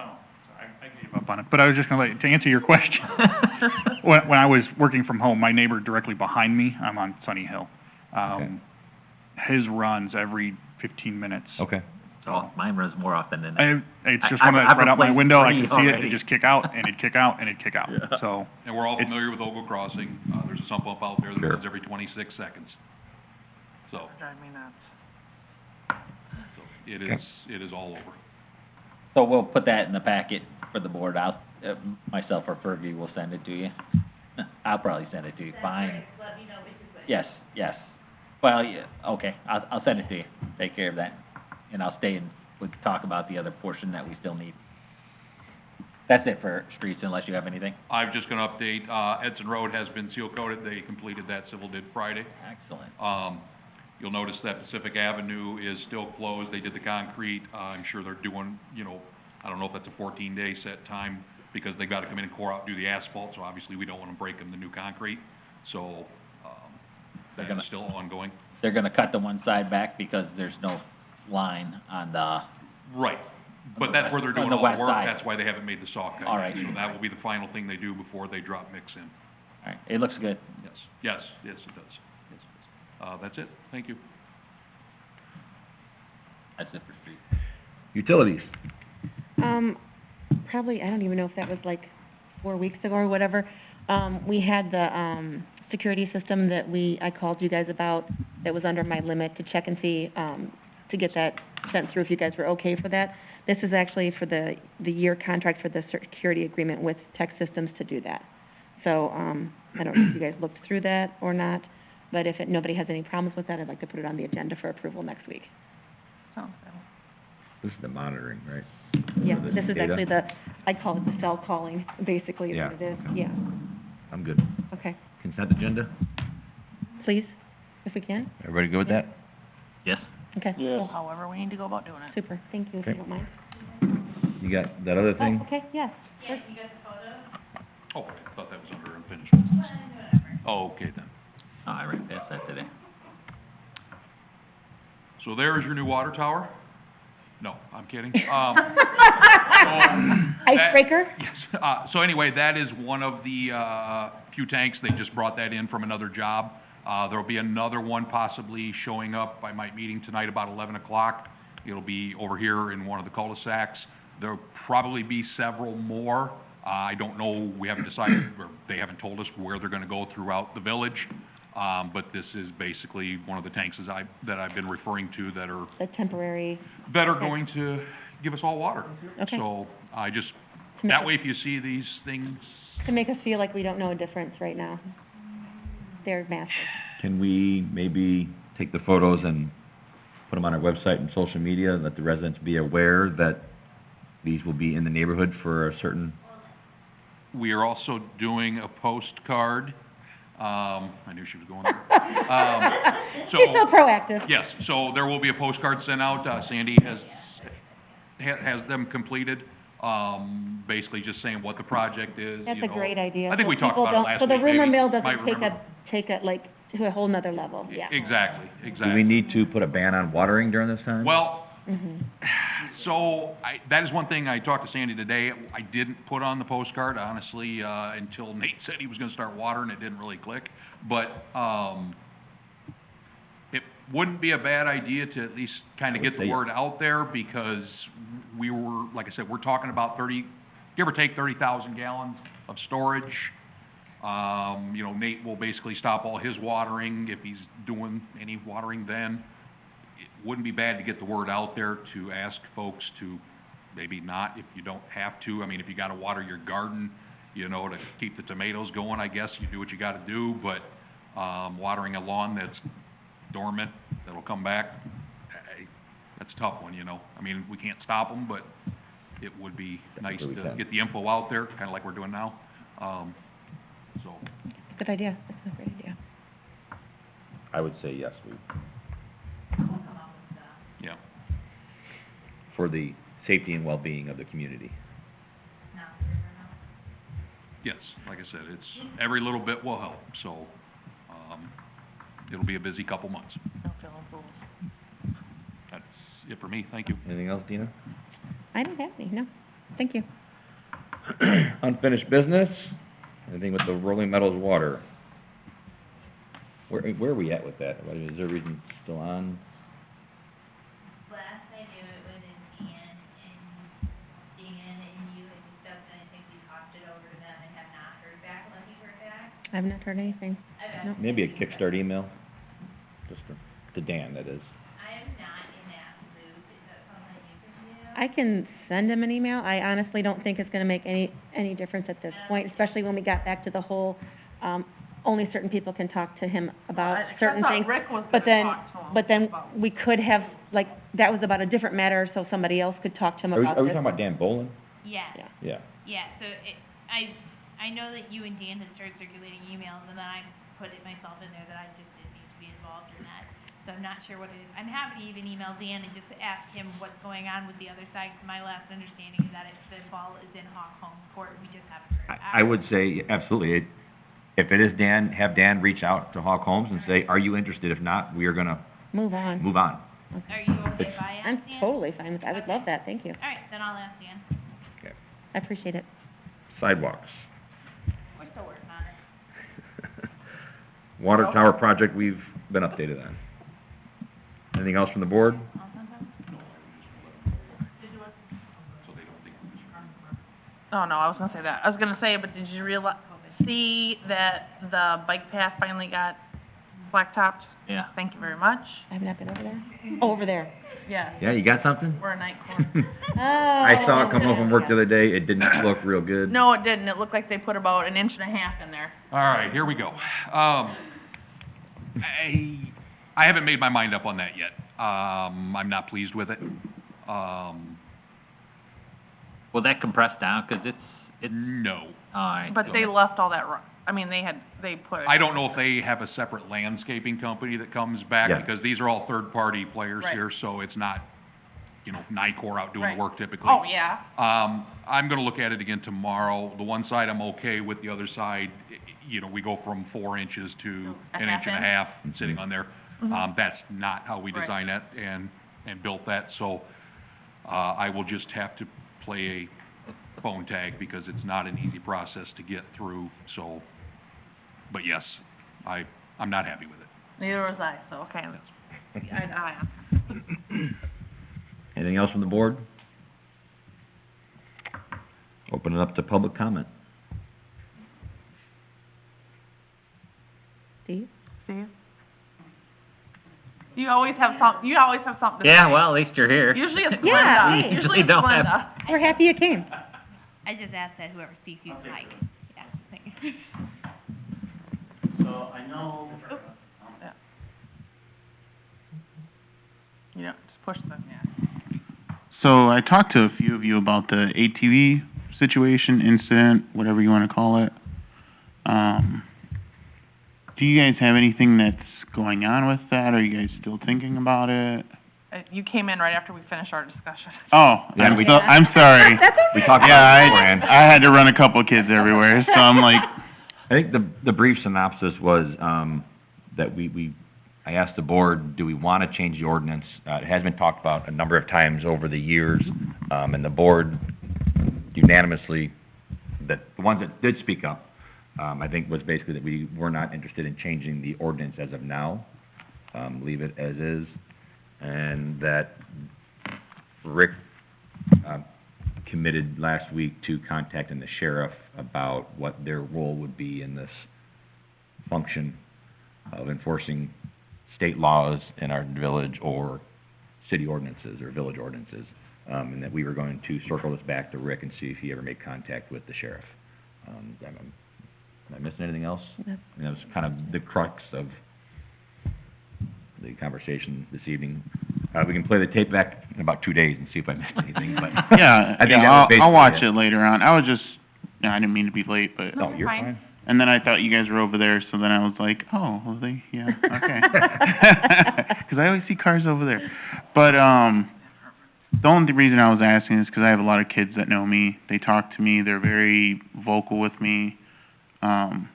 Oh, I gave up on it, but I was just gonna to answer your question. When I was working from home, my neighbor directly behind me, I'm on Sunny Hill. His runs every 15 minutes.
Okay.
Oh, mine runs more often than that.
It's just
I-
one that's
I've
right out my
replaced
window, I
3
can see it,
already.
it just kick out, and it'd kick out, and it'd kick out,
Yeah.
so.
And we're all
It's-
familiar with Ogle Crossing. There's a sump pump out there that
Sure.
runs every 26 seconds. So,
Drive me nuts.
it is all over.
So we'll put that in the packet for the board. Myself or Fergie will send it to you. I'll probably send it to you, fine.
Let me know which is which.
Yes. Well, yeah, okay, I'll send it to you. Take care of that. And I'll stay and we can talk about the other portion that we still need. That's it for streets unless you have anything.
I'm just gonna update, Edson Road has been seal coated. They completed that, civil did Friday.
Excellent.
You'll notice that Pacific Avenue is still closed. They did the concrete. I'm sure they're doing, I don't know if that's a 14-day set time because they've got to come in and core out, do the asphalt, so obviously we don't want them breaking the new concrete. So,
They're
that
gonna-
is still ongoing.
They're gonna cut the one side back because there's no line on the,
Right. But that's where they're
On
doing
the
all
west
the work.
side.
That's why they haven't made the saw cut.
All right.
So that will be the final thing they do before they drop mix in.
all right, it looks good.
Yes, it does. That's it. Thank you.
That's it for streets.
Utilities.
Probably, I don't even know if that was like 4 weeks ago or whatever. We had the, security system that I called you guys about, that was under my limit to check and see, to get that sent through if you guys were okay for that. This is actually for the year contract for the security agreement with Tech Systems to do that. So, I don't know if you guys looked through that or not, but if nobody has any problems with that, I'd like to put it on the agenda for approval next week.
Sounds good.
This is the monitoring, right?
Yeah,
The
this is
data?
actually I call it the cell calling, basically, is
Yeah.
what it is, yeah.
I'm good.
Okay,
Consent agenda?
please, if we can,
Everybody good with that?
Yes?
okay.
Yes.
cool.
However we need to go about doing it.
Super, thank you, if you
Okay.
don't mind.
You got that other thing?
Oh, okay, yes.
Oh, I thought that was under unfinished business. Oh, okay then.
Oh, I ran past that today.
So there is your new water tower? No, I'm kidding.
Icebreaker?
Yes, so anyway, that is one of the, few tanks, they just brought that in from another job. There'll be another one possibly showing up, I might meeting tonight about 11 o'clock. It'll be over here in one of the cul-de-sacs. There'll probably be several more. I don't know, we haven't decided, or they haven't told us where they're gonna go throughout the village. But this is basically one of the tanks that I've been referring to that are
The temporary,
going to give us all water.
Okay.
So I just,
To make
that
us-
way if you see these things,
to make us feel like we don't know a difference right now. They're massive.
Can we maybe take the photos and put them on our website and social media, let the residents be aware that these will be in the neighborhood for a certain,
we are also doing a postcard. I knew she was going there.
You're so proactive.
Yes, so there will be a postcard sent out. Sandy has them completed, basically just saying what the project is,
That's
you
a
know.
great idea.
I think
So
we talked
people
about it
don't-
last
So
week,
the rumor
maybe.
mill
Might
doesn't
remember.
take it like to a whole nother level, yeah.
Exactly.
do we need to put a ban on watering during this time?
Well,
Mhm.
so that is one thing I talked to Sandy today. I didn't put on the postcard, honestly, until Nate said he was gonna start watering. It didn't really click. But, it wouldn't be a bad idea to at least kind of get the word out there because we were, like I said, we're talking about give or take 30,000 gallons of storage. Nate will basically stop all his watering if he's doing any watering then. It wouldn't be bad to get the word out there to ask folks to maybe not, if you don't have to. I mean, if you gotta water your garden, you know, to keep the tomatoes going, I guess, you do what you gotta do, but, watering a lawn that's dormant, that'll come back, that's a tough one, you know? I mean, we can't stop them, but it would be nice
Definitely
to
can.
get the info out there, kinda like we're doing now. So,
Good idea, that's a great idea.
I would say yes,
yeah.
for the safety and well-being of the community.
Yes, like I said, it's, every little bit will help, so, it'll be a busy couple months.
No feeling fools.
That's it for me, thank you.
Anything else, Dina?
I don't have any, no, thank you.
Unfinished business, anything with the Rolling Meadows water? Where are we at with that? Is there a reason it's still on?
Last I knew it was in Dan and you had discussed, and I think you tossed it over to them and have not heard back, unless you heard back.
I've not heard anything.
Okay.
No.
Maybe a kickstart email, just to Dan, that is.
I am not in that loop, is that something you can do?
I can send him an email. I honestly don't think it's gonna make any difference at this point, especially when we got back to the whole, only certain people can talk to him about certain things.
I thought Rick was
But
gonna
then,
talk to him
but then
about-
we could have, like, that was about a different matter, so somebody else could talk to him
Are we
about this.
talking about Dan Bolin?
Yes.
Yeah.
Yeah.
Yeah, so I know that you and Dan had started circulating emails, and then I put it myself in there that I just didn't need to be involved in that. So I'm not sure what it is. I'm happy to even email Dan and just ask him what's going on with the other side, 'cause my last understanding is that the ball is in Hawk Home Court, we just haven't heard back.
I would say, absolutely, if it is Dan, have Dan reach out to Hawk Homes and say, are you interested? If not, we are gonna
Move on.
move on.
Are you okay if I
I'm
ask Dan?
totally fine with, I would love that, thank you.
All right, then I'll ask Dan.
I appreciate it.
Sidewalks.
We're still working on it.
Water tower project, we've been updated on. Anything else from the board?
All done, Tom?
Oh, no, I was gonna say that. I was gonna say, but did you see that the bike path finally got blacktopped?
Yeah.
Thank you very much.
I have not been over there. Oh, over there.
Yeah,
Yeah, you got something?
we're a night court.
Oh.
I saw it come home from work the other day, it didn't look real good.
No, it didn't. It looked like they put about an inch and a half in there.
All right, here we go. I haven't made my mind up on that yet. I'm not pleased with it.
Will that compress down, 'cause
No.
alright.
But they left all that I mean, they put it.
I don't know if they have a separate landscaping company that comes back,
Yeah.
because these are all third-party players
Right.
here, so it's not, you know, NICOR out doing
Right.
the work typically.
Oh, yeah.
I'm gonna look at it again tomorrow. The one side I'm okay with, the other side, you know, we go from 4 inches to
A
an inch and a
half
half sitting on there.
Mhm.
That's not how we
Right.
designed that and built that, so, I will just have to play a phone tag because it's not an easy process to get through, so, but yes, I'm not happy with it.
Neither was I, so, okay. I
Anything else from the board? Open it up to public comment.
Steve?
Steve? You always have something to say.
Yeah, well, at least you're here.
Usually it's Glenda.
Yeah.
We
Usually it's
don't have-
Glenda.
We're happy you came.
I just asked that whoever speaks use the mic. Yeah, thank you.
So I know,
Yeah, just push the,
so I talked to a few of you about the ATV situation, incident, whatever you wanna call it. Do you guys have anything that's going on with that? Are you guys still thinking about it?
You came in right after we finished our discussion.
Oh,
Yeah, we-
I'm sorry.
That's
We
okay.
talked
Yeah,
about it beforehand.
I had to run a couple of kids everywhere, so I'm like,
I think the brief synopsis was, that I asked the board, do we wanna change the ordinance? It has been talked about a number of times over the years, and the board unanimously, that, the ones that did speak up, I think was basically that we were not interested in changing the ordinance as of now, leave it as is, and that Rick, committed last week to contacting the sheriff about what their role would be in this function of enforcing state laws in our village or city ordinances or village ordinances. And that we were going to circle this back to Rick and see if he ever made contact with the sheriff. Am I missing anything else?
No.
I mean, that was kind of the crux of the conversation this evening. We can play the tape back in about 2 days and see if I missed anything, but.
Yeah,
I think
yeah,
that was
I'll watch
basically
it later on. I was just, I didn't mean to be late, but,
No, you're
Fine.
fine.
and then I thought you guys were over there, so then I was like, oh, well, yeah, okay. 'Cause I always see cars over there. But, the only reason I was asking is 'cause I have a lot of kids that know me. They talk to me, they're very vocal with me, and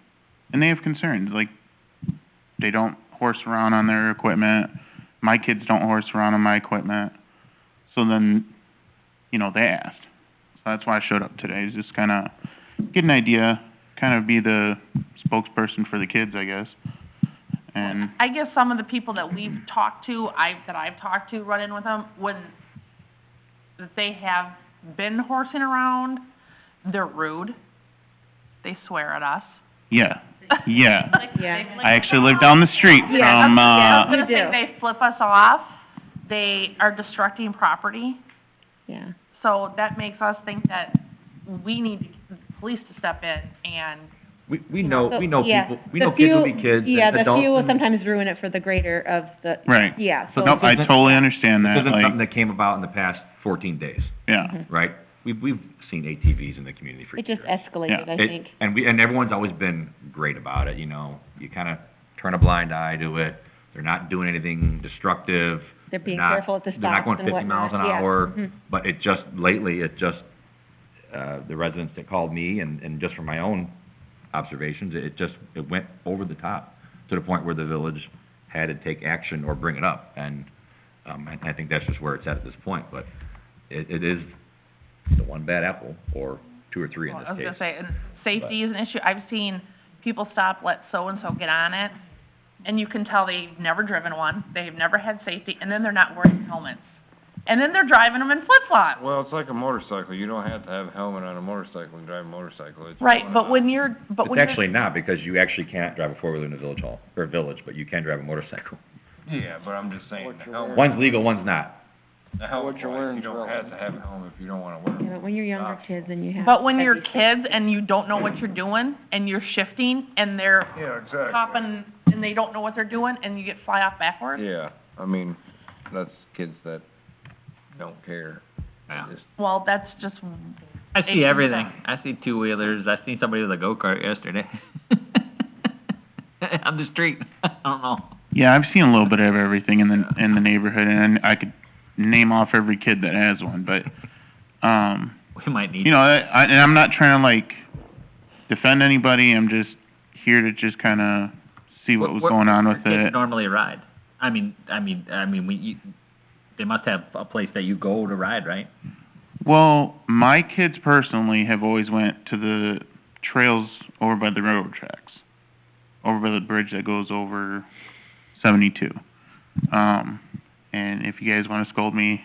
they have concerns, like, they don't horse around on their equipment. My kids don't horse around on my equipment. So then, you know, they asked. So that's why I showed up today, is just kinda get an idea, kind of be the spokesperson for the kids, I guess. And,
I guess some of the people that we've talked to, that I've talked to, run in with them, when that they have been horsing around, they're rude. They swear at us.
yeah, yeah.
Yeah.
I actually live down the street
Yeah,
from,
I was gonna
We
say,
do.
they flip us off, they are destructing property,
Yeah.
so that makes us think that we need the police to step in and,
We know
So,
people,
yeah,
we
the
know kids will
few-
be kids,
Yeah,
and
the
adults.
few will
and-
sometimes ruin it for the greater of the,
right.
yeah, so.
Nope, I totally understand
This
that,
isn't something
like,
that came about in the past 14 days,
yeah.
right? We've seen ATVs in the community for
It
years.
just escalated, I
It-
think.
And everyone's always been great about it, you know, you kinda turn a blind eye to it, they're not doing anything destructive.
They're being
not-
careful at the
They're not
stops
going
and
50 miles an
whatnot, yeah.
hour,
Mhm.
but it just, lately, the residents that called me, and just from my own observations, it went over the top, to the point where the village had to take action or bring it up, and, I think that's just where it's at this point, but it is the one bad apple, or two or three in
well,
this
I was
case.
gonna say, and safety is an issue. I've seen people stop, let so-and-so get on it, and you can tell they've never driven one, they've never had safety, and then they're not wearing helmets. And then they're driving them in flip-flops.
Well, it's like a motorcycle, you don't have to have a helmet on a motorcycle and drive a motorcycle, it's.
Right, but when you're, but when
It's
you're.
actually not, because you actually can't drive a four-wheeler in the village hall, or village, but you can drive a motorcycle.
Yeah, but I'm just saying, the helmet.
One's legal, one's not.
The helmet,
What you're wearing
you don't
is
have to have a helmet if you don't wanna wear
Yeah,
it.
but when you're younger kids and you have.
But when you're
heavy
kids and you don't know what you're doing, and you're shifting, and they're
Yeah, exactly.
hopping, and they don't know what they're doing, and you get fly off backwards.
Yeah, I mean, that's kids that don't care.
Yeah.
Just-
Well, that's just,
I see everything. I see two-wheelers, I seen somebody with a go-kart yesterday. On the street, I don't know.
Yeah, I've seen a little bit of everything in the neighborhood, and I could name off every kid that has one, but,
We might need.
you know, and I'm not trying to, like, defend anybody, I'm just here to just kinda see what was going on with
Where kids
it.
normally ride. I mean, they must have a place that you go to ride, right?
Well, my kids personally have always went to the trails over by the railroad tracks, over by the bridge that goes over 72. And if you guys wanna scold me,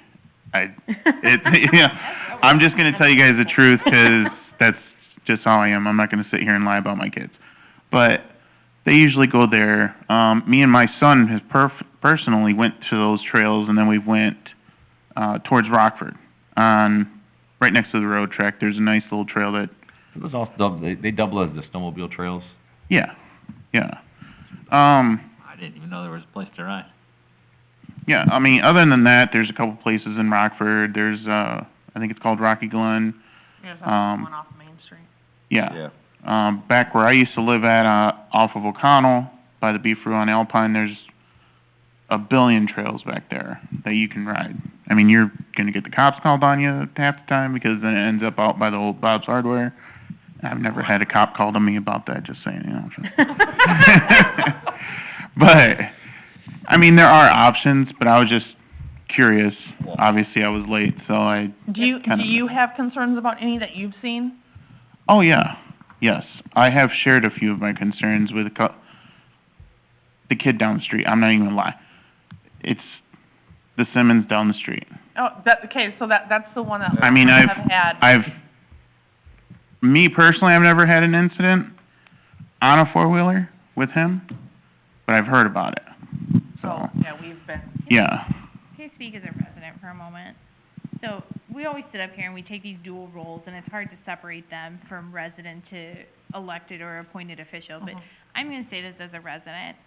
yeah, I'm just gonna tell you guys the truth, 'cause that's just how I am. I'm not gonna sit here and lie about my kids. But they usually go there. Me and my son has personally went to those trails, and then we went, towards Rockford, right next to the road track. There's a nice little trail that,
Those all, they double as the snowmobile trails.
yeah, yeah.
I didn't even know there was a place to ride.
Yeah, I mean, other than that, there's a couple places in Rockford. There's, I think it's called Rocky Glen.
there's
Um,
one off Main Street.
Yeah. Back where I used to live at, off of O'Connell, by the Beef Brew on Alpine, there's a billion trails back there that you can ride. I mean, you're gonna get the cops called on you half the time, because then it ends up out by the old Bob's Hardware. I've never had a cop called on me about that, just saying, you know. But, I mean, there are options, but I was just curious. Obviously, I was late, so I,
Do you
Kind of.
have concerns about any that you've seen?
oh, yeah, yes. I have shared a few of my concerns with the kid down the street. I'm not even gonna lie. It's the Simmons down the street.
Oh, okay, so that's the one that
I mean,
have had.
Me personally, I've never had an incident on a four-wheeler with him, but I've heard about it, so,
Yeah, we've been.
yeah.
Can I speak as a resident for a moment? So, we always sit up here and we take these dual roles, and it's hard to separate them from resident to elected or appointed official, but I'm gonna say this as a resident.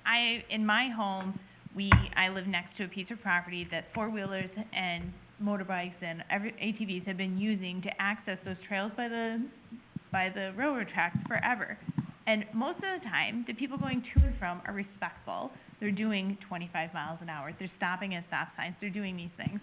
In my home, I live next to a piece of property that four-wheelers and motorbikes and ATVs have been using to access those trails by the railroad tracks forever. And most of the time, the people going to and from are respectful. They're doing 25 miles an hour. They're stopping at stop signs. They're doing these things.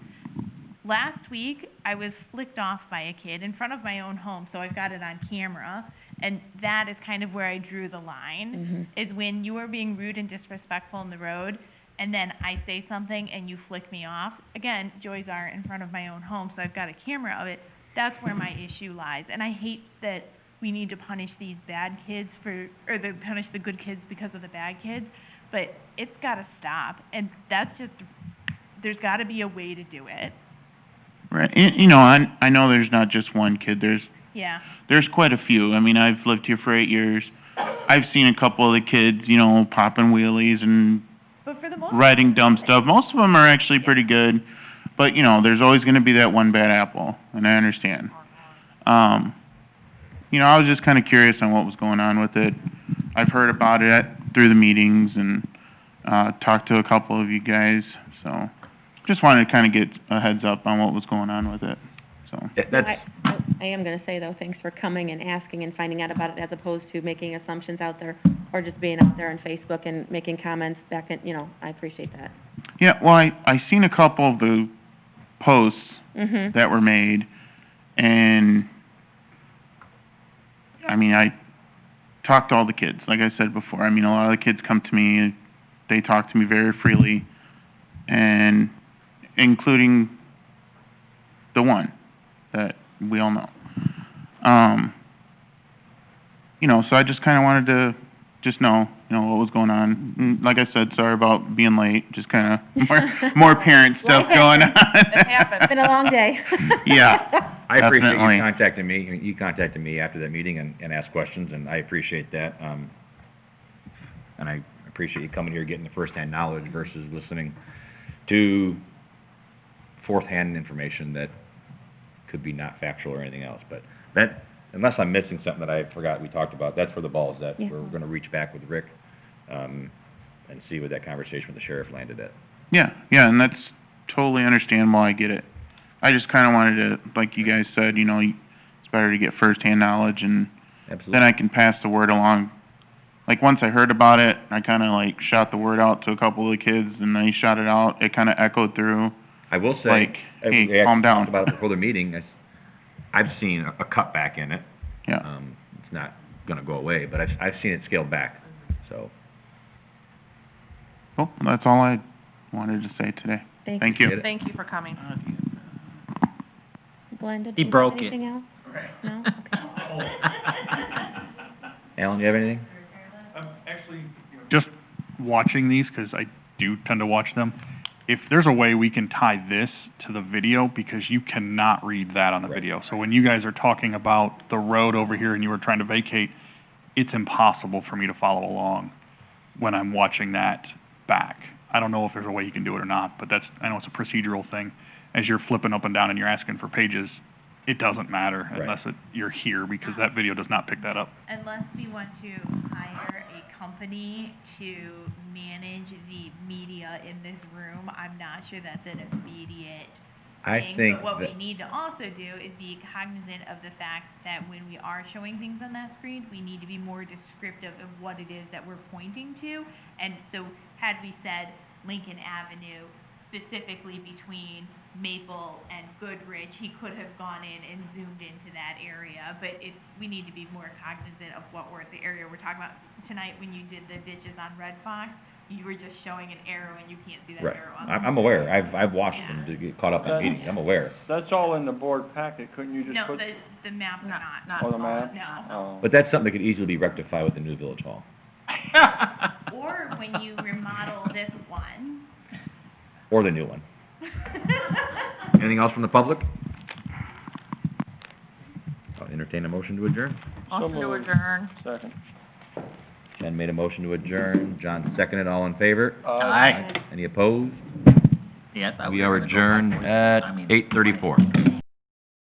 Last week, I was flicked off by a kid in front of my own home, so I've got it on camera. And that is kind of where I drew the line, is when you are being rude and disrespectful in the road, and then I say something and you flick me off. Again, Joy's are in front of my own home, so I've got a camera of it. That's where my issue lies. And I hate that we need to punish these bad kids punish the good kids because of the bad kids, but it's gotta stop. And there's gotta be a way to do it.
Right, you know, I know there's not just one kid,
Yeah.
there's quite a few. I mean, I've lived here for 8 years. I've seen a couple of the kids, you know, popping wheelies and
But for the most
riding dumb stuff. Most of them are actually pretty good, but, you know, there's always gonna be that one bad apple, and I understand. You know, I was just kinda curious on what was going on with it. I've heard about it through the meetings and, talked to a couple of you guys, so just wanted to kinda get a heads up on what was going on with it, so.
I am gonna say, though, thanks for coming and asking and finding out about it, as opposed to making assumptions out there, or just being out there on Facebook and making comments back in, you know, I appreciate that.
Yeah, well, I seen a couple of the posts that were made, and, I mean, I talked to all the kids, like I said before. I mean, a lot of the kids come to me, they talk to me very freely, and including the one that we all know. You know, so I just kinda wanted to just know, you know, what was going on. And like I said, sorry about being late, just kinda more parent stuff going on.
It happens. It's been a long day.
Yeah,
I appreciate
definitely.
you contacting me. You contacted me after that meeting and asked questions, and I appreciate that. And I appreciate you coming here, getting the firsthand knowledge versus listening to fourth-hand information that could be not factual or anything else. But that, unless I'm missing something that I forgot we talked about, that's where the ball is at.
Yeah.
We're gonna reach back with Rick, and see where that conversation with the sheriff landed at.
Yeah, and that's totally understandable, I get it. I just kinda wanted to, like you guys said, you know, it's better to get firsthand knowledge, and
Absolutely.
then I can pass the word along. Like, once I heard about it, I kinda like shot the word out to a couple of the kids, and they shot it out, it kinda echoed through.
I will say,
Like, hey,
we actually
calm down.
talked about it before the meeting, I've seen a cutback in it.
Yeah.
It's not gonna go away, but I've seen it scaled back, so.
Well, that's all I wanted to say today. Thank you.
Thank you for coming.
Glenda,
He
do you
broke
have
it.
anything else? No? Okay.
Alan, you have anything?
Actually, just watching these, 'cause I do tend to watch them, if there's a way we can tie this to the video, because you cannot read that on the video. So when you guys are talking about the road over here and you were trying to vacate, it's impossible for me to follow along when I'm watching that back. I don't know if there's a way you can do it or not, but I know it's a procedural thing. As you're flipping up and down and you're asking for pages, it doesn't matter unless you're here, because that video does not pick that up.
Unless we want to hire a company to manage the media in this room, I'm not sure that's an immediate
I
thing.
think
But what we
that,
need to also do is be cognizant of the fact that when we are showing things on that screen, we need to be more descriptive of what it is that we're pointing to. And so had we said Lincoln Avenue, specifically between Maple and Goodrich, he could have gone in and zoomed into that area, but we need to be more cognizant of the area we're talking about. Tonight, when you did the ditches on Red Fox, you were just showing an arrow and you can't see that
right,
arrow on
I'm aware, I've watched them to get caught up in meetings, I'm aware.
That's all in the board packet, couldn't you just
No,
put?
the maps are not.
Oh, the map?
No.
Oh.
But that's something that could easily be rectified with the new village hall.
Or when you remodel this one.
Or the new one. Anything else from the public? I'll entertain a motion to adjourn.
Also to
moved.
adjourn.
Second.
Jen made a motion to adjourn, John seconded, all in favor?
Aye.
Any opposed?
Yeah, I thought
We
were
are
gonna go
adjourned
backwards.
at
I mean-
8:34.